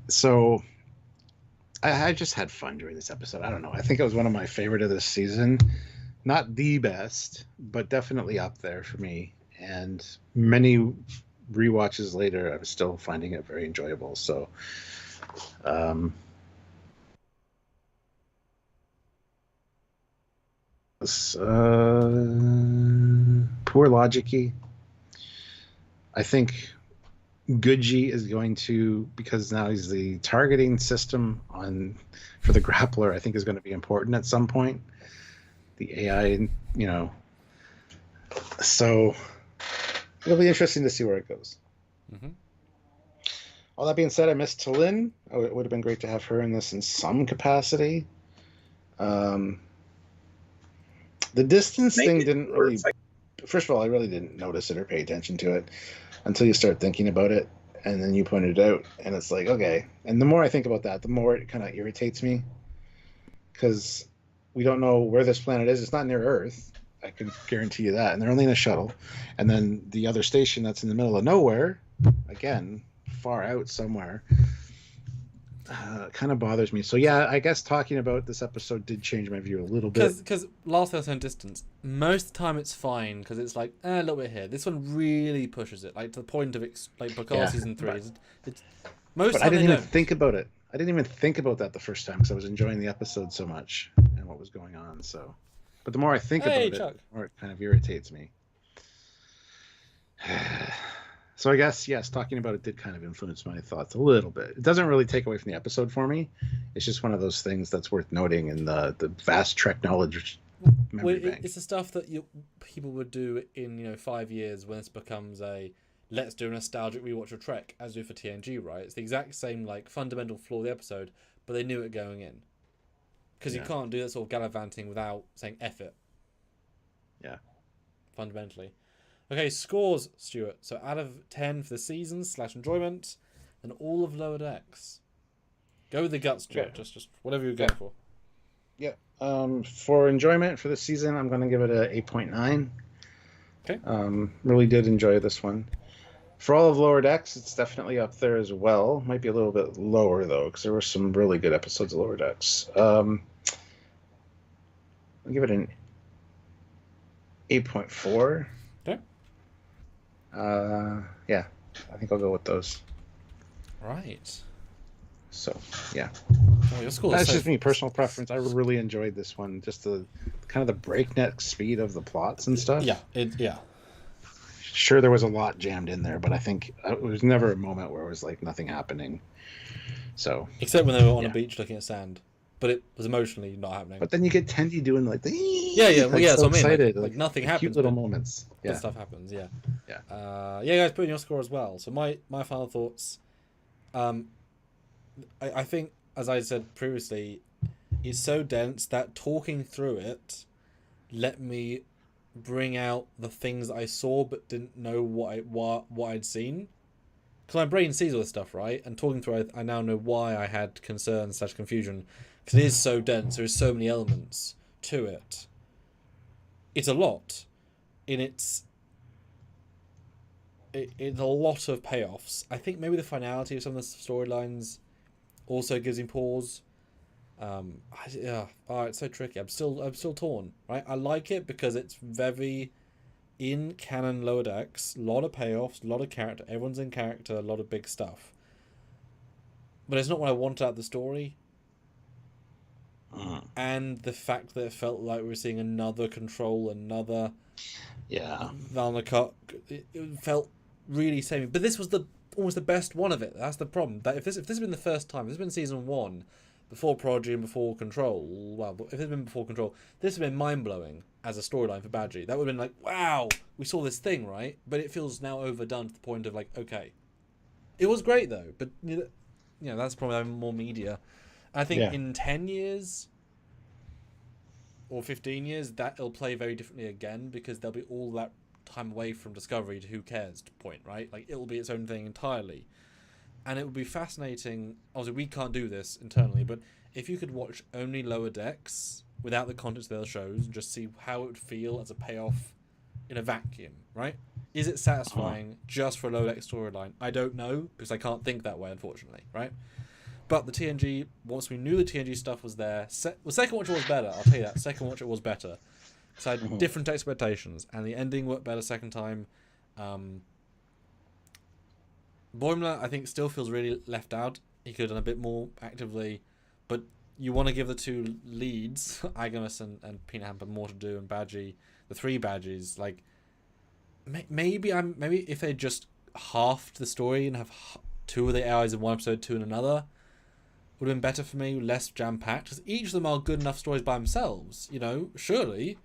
So I just had fun during this episode. I don't know. I think it was one of my favorite of this season. Not the best, but definitely up there for me. And many rewatches later, I was still finding it very enjoyable. So, poor logic-y. I think Goodgy is going to, because now he's the targeting system for the grappler, I think is going to be important at some point. The AI, so it'll be interesting to see where it goes. Mm-hmm. All that being said, I missed T'Lyn. It would have been great to have her in this in some capacity. The distance thing didn't really... First of all, I really didn't notice it or pay attention to it until you start thinking about it, and then you pointed it out, and it's like, okay. And the more I think about that, the more it kind of irritates me, because we don't know where this planet is. It's not near Earth. I can guarantee you that. And they're only in a shuttle. And then the other station that's in the middle of nowhere, again, far out somewhere, kind of bothers me. So yeah, I guess talking about this episode did change my view a little bit. Because last episode distance, most of the time it's fine because it's like a little bit here. This one really pushes it, like to the point of Picard season 3. But I didn't even think about it. I didn't even think about that the first time because I was enjoying the episode so much and what was going on. So, but the more I think about it, the more it kind of irritates me. So I guess, yes, talking about it did kind of influence my thoughts a little bit. It doesn't really take away from the episode for me. It's just one of those things that's worth noting in the vast Trek knowledge memory bank. It's the stuff that people would do in 5 years when this becomes a let's do a nostalgic rewatch of Trek, as do for TNG, right? It's the exact same fundamental flaw of the episode, but they knew it going in. Because you can't do that sort of gallivanting without saying F it. Yeah. Fundamentally. Okay, scores, Stuart. So out of 10 for the season / enjoyment, and all of Lower Decks. Go with the gut, Stuart. Okay. Just whatever you're going for. Yeah. For enjoyment for the season, I'm going to give it a 8.9. Okay. Really did enjoy this one. For all of Lower Decks, it's definitely up there as well. Might be a little bit lower though, because there were some really good episodes of Lower Decks. I'll give it an 8.4. Okay. Yeah, I think I'll go with those. Right. So, yeah. Oh, your score That's is just me, personal preference. I really enjoyed this one. Just the kind of the breakneck speed of the plots and stuff. Yeah. Yeah. Sure, there was a lot jammed in there, but I think it was never a moment where it was like nothing happening. So, Except when they were on a beach looking at sand, but it was emotionally not happening. But then you get Tendy doing like the well, like, yeah. so So I mean, excited, like nothing happens. Cute little moments. Yeah, but stuff happens. Yeah. Yeah. Yeah, guys, put in your score as well. So my final thoughts. I think, as I said previously, it's so dense that talking through it let me bring out the things that I saw but didn't know what I'd seen. Because my brain sees all this stuff, right? And talking through it, I now know why I had concerns / confusion. Because it is so dense. There is so many elements to it. It's a lot. It's a lot of payoffs. I think maybe the finality of some of the storylines also gives him pause. It's so tricky. I'm still torn. Right, I like it because it's very in canon Lower Decks. A lot of payoffs, a lot of character. Everyone's in character. A lot of big stuff. But it's not what I wanted out of the story. And the fact that it felt like we were seeing another Control, another Valnakot, it felt really samey. But this was almost the best one of it. That's the problem. That if this had been the first time, if this had been season 1, before Prodigy and before Control, well, if it had been before Control, this would have been mind-blowing as a storyline for Badgy. That would have been like, wow, we saw this thing, right? But it feels now overdone to the point of like, okay. It was great though, but that's probably having more media. I think in 10 years or 15 years, that'll play very differently again because there'll be all that time away from Discovery to who cares point, right? Like, it'll be its own thing entirely. And it would be fascinating. Obviously, we can't do this internally, but if you could watch only Lower Decks without the context of the other shows and just see how it would feel as a payoff in a vacuum, right? Is it satisfying just for a Lower Decks storyline? I don't know, because I can't think that way, unfortunately, right? But the TNG, once we knew the TNG stuff was there, second watch it was better, I'll tell you that. Second watch it was better. So I had different expectations, and the ending worked better second time. Boimler, I think, still feels really left out. He could have done a bit more actively, but you want to give the two leads, Agamus and Peanut Hamper, more to do, and Badgy, the 3 Badgies. Like, maybe if they just halved the story and have 2 of the AIs in one episode, 2 in another, would have been better for me, less jam-packed. Because each of them are good enough stories by themselves. Surely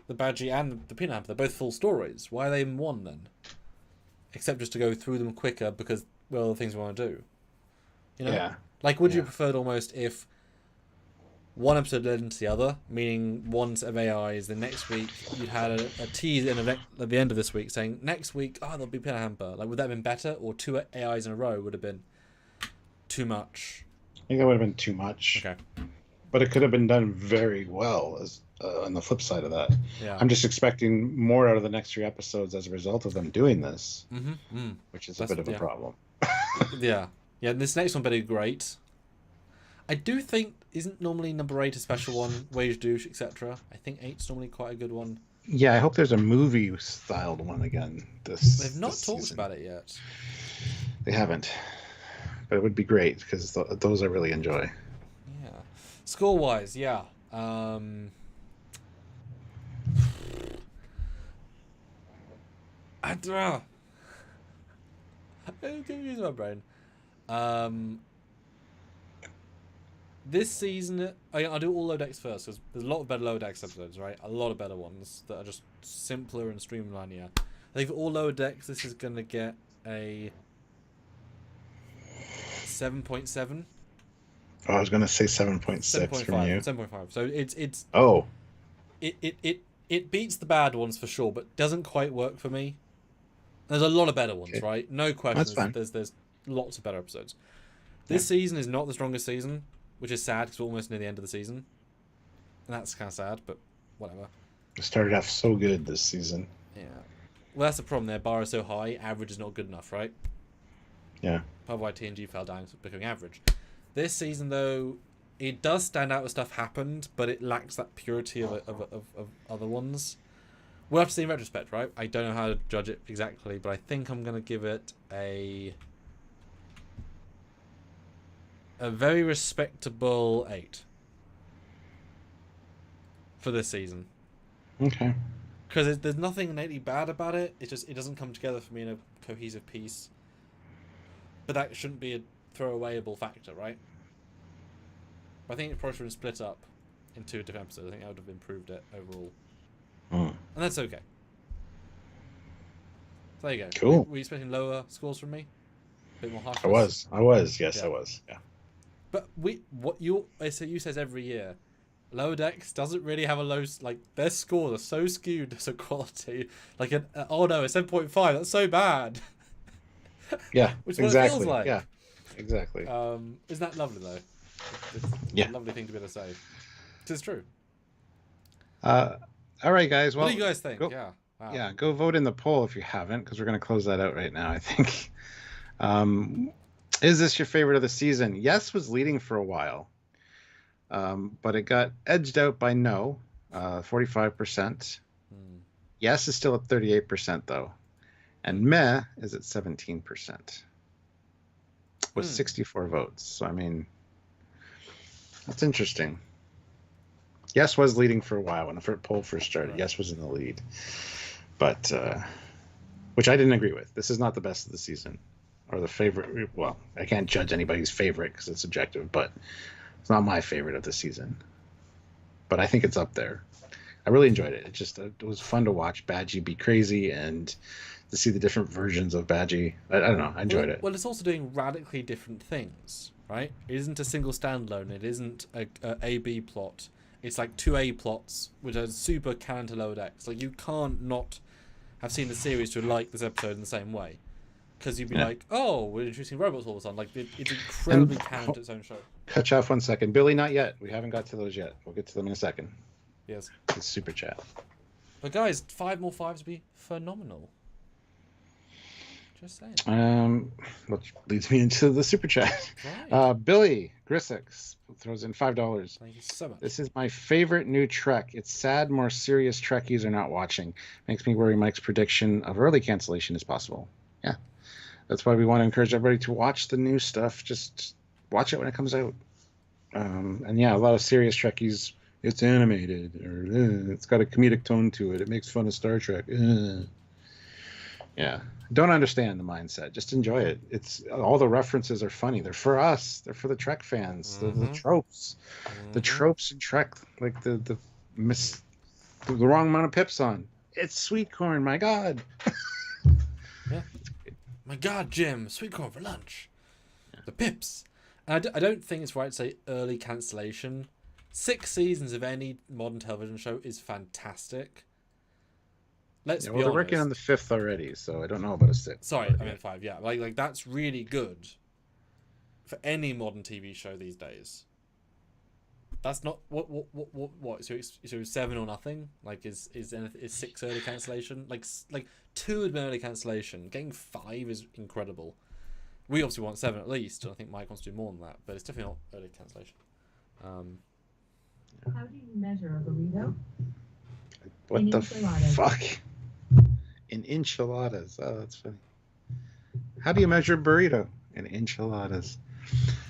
the Badgy and the Peanut Hamper, they're both full stories. Why are they in one then? Except just to go through them quicker because, well, the things we want to do. Yeah. Like, would you prefer it almost if one episode led into the other, meaning one set of AIs, then next week you'd had a tease at the end of this week saying, next week, there'll be Peanut Hamper. Like, would that have been better? Or 2 AIs in a row would have been too much? I think that would have been too much. Okay. But it could have been done very well as on the flip side of that. Yeah. I'm just expecting more out of the next 3 episodes as a result of them doing this, which is a bit of a problem. Yeah. Yeah, this next one better be great. I do think, isn't normally number 8 a special one, Wage Douche, etc.? I think 8's normally quite a good one. Yeah, I hope there's a movie-styled one again. They've not talked season. about it yet. They haven't. But it would be great, because those I really enjoy. Yeah. Score-wise, yeah. I don't know. I'm confused my brain. This season, I'll do all Lower Decks first, because there's a lot of better Lower Decks episodes, right? A lot of better ones that are just simpler and streamlined. I think for all Lower Decks, this is going to get a 7.7. Oh, I was going to say 7.6 from you. 7.5. So it's. Oh. It beats the bad ones for sure, but doesn't quite work for me. There's a lot of better ones, right? No question. That's fine. There's lots of better episodes. This season is not the strongest season, which is sad because we're almost near the end of the season. And that's kind of sad, but whatever. It started off so good this season. Yeah. Well, that's the problem. Their bar is so high, average is not good enough, right? Yeah. Part of why TNG fell down to becoming average. This season, though, it does stand out that stuff happened, but it lacks that purity of other ones. We'll have to see in retrospect, right? I don't know how to judge it exactly, but I think I'm going to give it a very respectable 8 for this season. Okay. Because there's nothing innately bad about it. It's just it doesn't come together for me in a cohesive piece. But that shouldn't be a throwawayable factor, right? But I think it probably should have split up in 2 different episodes. I think that would have improved it overall. And that's okay. So there you go. Cool. Were you expecting lower scores from me? A bit more harsh? I was. Yes, Yeah. I was. Yeah. But you says every year, Lower Decks doesn't really have a low, like, their scores are so skewed as a quality. Like, oh no, a 7.5, that's so bad. Yeah, Which is exactly. what it feels like. Yeah, exactly. Isn't that lovely, though? It's a lovely thing to be able to say. It's true. All right, guys. Well, What do you guys think? Go, Yeah. Wow. Yeah, go vote in the poll if you haven't, because we're going to close that out right now, I think. Is this your favorite of the season? Yes was leading for a while, but it got edged out by no, 45%. Yes is still at 38%, though. And meh is at 17% with 64 votes. So, I mean, that's interesting. Yes was leading for a while when the poll first started. Right. Yes was in the lead. But, which I didn't agree with. This is not the best of the season or the favorite. Well, I can't judge anybody's favorite because it's subjective, but it's not my favorite of the season. But I think it's up there. I really enjoyed it. It was fun to watch Badgy be crazy and to see the different versions of Badgy. I don't know. I enjoyed it. Well, it's also doing radically different things, right? It isn't a single standalone. It isn't a A-B plot. It's like 2 A plots, which are super canon to Lower Decks. Like, you can't not have seen the series to like this episode in the same way. Because you'd be like, oh, we're introducing robots all of a sudden. Like, it's incredibly canon to its own show. Cut you off 1 second. Billy, not yet. We haven't got to those yet. We'll get to them in a second. Yes. It's super chat. But guys, 5 more 5s would be phenomenal. Just saying. Which leads me into the super chat. Right. Billy Grisix throws in $5. Thank you so much. This is my favorite new Trek. It's sad more serious Trekkies are not watching. Makes me worry Mike's prediction of early cancellation is possible. Yeah. That's why we want to encourage everybody to watch the new stuff. Just watch it when it comes out. And yeah, a lot of serious Trekkies, it's animated or it's got a comedic tone to it. It makes fun of Star Trek. Yeah. Don't understand the mindset. Just enjoy it. It's all the references are funny. They're for us. They're for the Trek fans. The tropes, the tropes in Trek, like the wrong amount of pips on. It's sweet corn. My God. Yeah. My God, Jim, sweet corn for lunch. Yeah. The pips. And I don't think it's right to say early cancellation. 6 seasons of any modern television show is fantastic. Let's be honest. They're working on the 5th already, so I don't know about a 6th. Sorry, I meant 5. Yeah, like that's really good for any modern TV show these days. That's not what? So 7 or nothing. Like is 6 early cancellation? Like 2 would be early cancellation. Getting 5 is incredible. We obviously want 7 at least, and I think Mike wants to do more than that, but it's definitely not early cancellation. How do you measure a burrito? What the fuck? In enchiladas. Oh, that's funny. How do you measure a burrito? In enchiladas.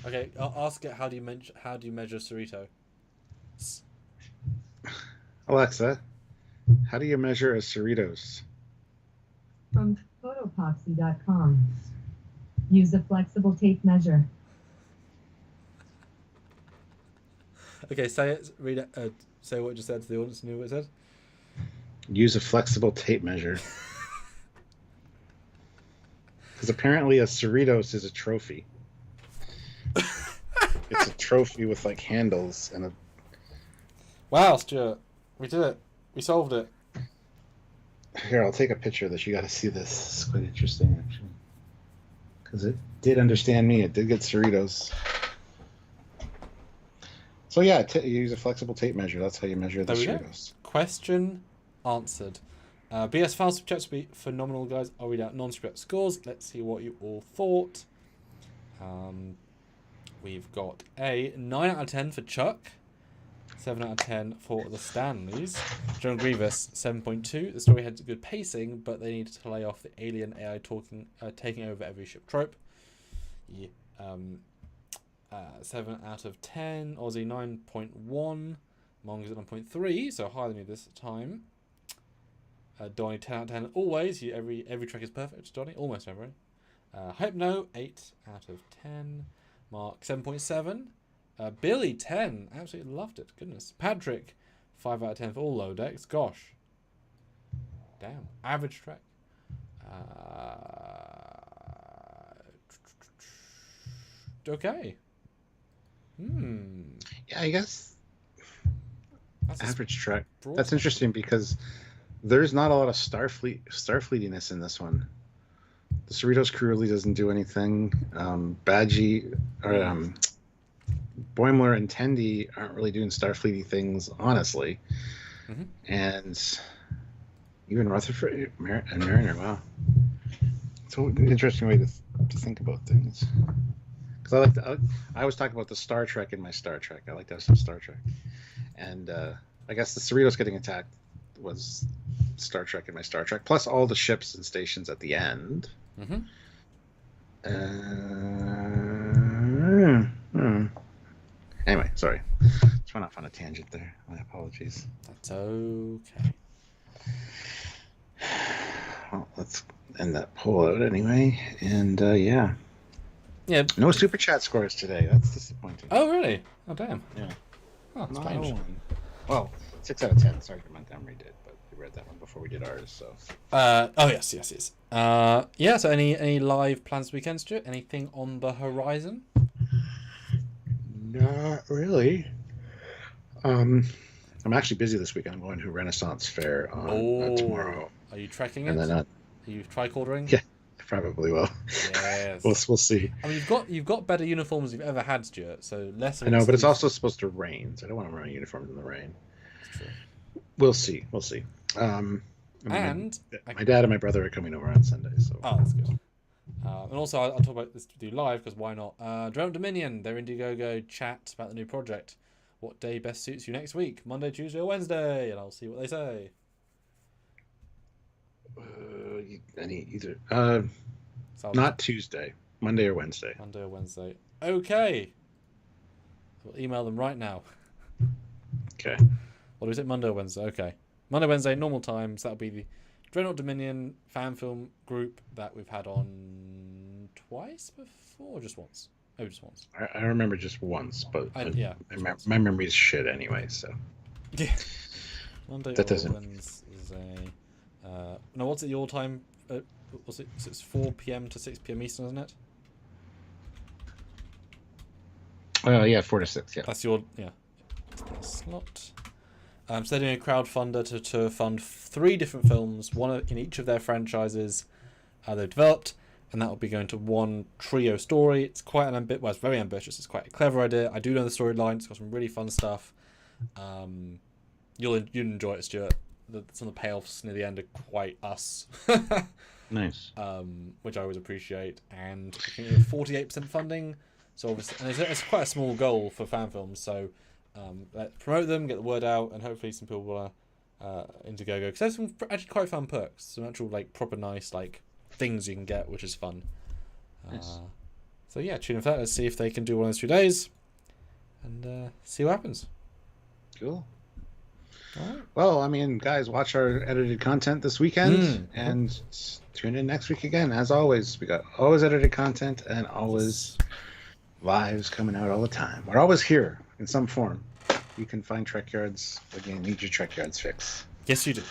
Okay, I'll ask it. How do you measure Cerrito? Alexa, how do you measure a Cerritos? From photopoxy.com. Use a flexible tape measure. Okay, say it. Read it. Say what you just said to the audience. Knew what it said. Use a flexible tape measure. Because apparently a Cerritos is a trophy. It's a trophy with like handles and a. Wow, Stuart, we did it. We solved it. Here, I'll take a picture of this. You got to see this. It's quite interesting, actually. Because it did understand me. It did get Cerritos. So yeah, you use a flexible tape measure. That's how you measure the There we go. Cerritos. Question answered. BS File Subjects will be phenomenal, guys. I'll read out non-script scores. Let's see what you all thought. We've got a 9 out of 10 for Chuck, 7 out of 10 for the Stanleys. John Grievous, 7.2. The story had good pacing, but they needed to lay off the alien AI taking over every ship trope. Yeah. 7 out of 10. Aussie, 9.1. Mongo's at 9.3, so higher than me this time. Donnie, 10 out of 10. Always, every track is perfect. Donnie, almost every. Hypno, 8 out of 10. Mark, 7.7. Billy, 10. Absolutely loved it. Goodness. Patrick, 5 out of 10 for all low decks. Gosh. Damn. Average track. Okay. Yeah, I guess That's average track. broad. That's interesting because there's not a lot of Starfleetiness in this one. The Cerritos crew really doesn't do anything. Badgy or Boimler and Tendi aren't really doing Starfleety things, honestly. And even Rutherford and Mariner, wow. It's an interesting way to think about things. Because I always talk about the Star Trek in my Star Trek. I like to have some Star Trek. And I guess the Cerritos getting attacked was Star Trek in my Star Trek, plus all the ships and stations at the end. Anyway, sorry. Just went off on a tangent there. My apologies. That's okay. Well, let's end that poll out anyway. And yeah. No super chat scores today. That's disappointing. Oh, really? Oh, damn. Yeah. Oh, No strange. one. Well, 6 out of 10. Sergeant Montgomery did, but we read that one before we did ours. So. Oh, yes. Yeah, so any live plans this weekend, Stuart? Anything on the horizon? Not really. I'm actually busy this weekend. I'm going to Renaissance Fair on tomorrow. Are you trekking And it? then Are you tricordering? Yeah, probably will. Yes. we'll see. I mean, you've got better uniforms you've ever had, Stuart. So less. I know, but it's also supposed to rain, so I don't want to wear uniforms in the rain. That's true. We'll see. And my dad and my brother are coming over on Sunday, so. Oh, that's good. And also, I'll talk about this to do live because why not? Drone Dominion, their Indiegogo chat about the new project. What day best suits you next week? Monday, Tuesday, or Wednesday? And I'll see what they say. Either. So Not Tuesday. Monday or Wednesday. Monday or Wednesday. Okay. We'll email them right now. Okay. What is it? Monday or Wednesday? Okay. Monday, Wednesday, normal times. That'll be the Dreadnought Dominion fan film group that we've had on twice before, or just once? Maybe just once. I remember just once, but my memory is shit anyway, so. Yeah. Monday That or doesn't- Wednesday. No, what's it your time? What's it? So it's 4 p.m. to 6 p.m. Eastern, isn't it? Yeah, 4 to 6, yeah. That's your slot. So they're doing a crowdfunder to fund 3 different films, one in each of their franchises they've developed, and that will be going to one trio story. It's quite it's very ambitious. It's quite a clever idea. I do know the storyline. It's got some really fun stuff. You'll enjoy it, Stuart. Some of the payoffs near the end are quite us. Nice. Which I always appreciate. And I think 48% funding. So obviously, and it's quite a small goal for fan films. So let's promote them, get the word out, and hopefully some people will Indiegogo, because there's some actually quite fun perks, some actual proper nice things you can get, which is fun. Nice. So yeah, tune in for that. Let's see if they can do one of those 2 days, and see what happens. Cool. All right. Well, I mean, guys, watch our edited content this weekend, and tune in next week again. As always, we got always edited content and always lives coming out all the time. We're always here in some form. You can find Trekyards when you need your Trekyards fix. Yes, you do.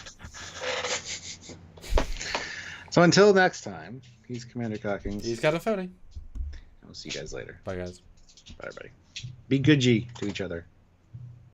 So until next time, he's Commander Cockings. He's got a Foley. We'll see you guys later. Bye, guys. Bye, everybody. Be good, G, to each other.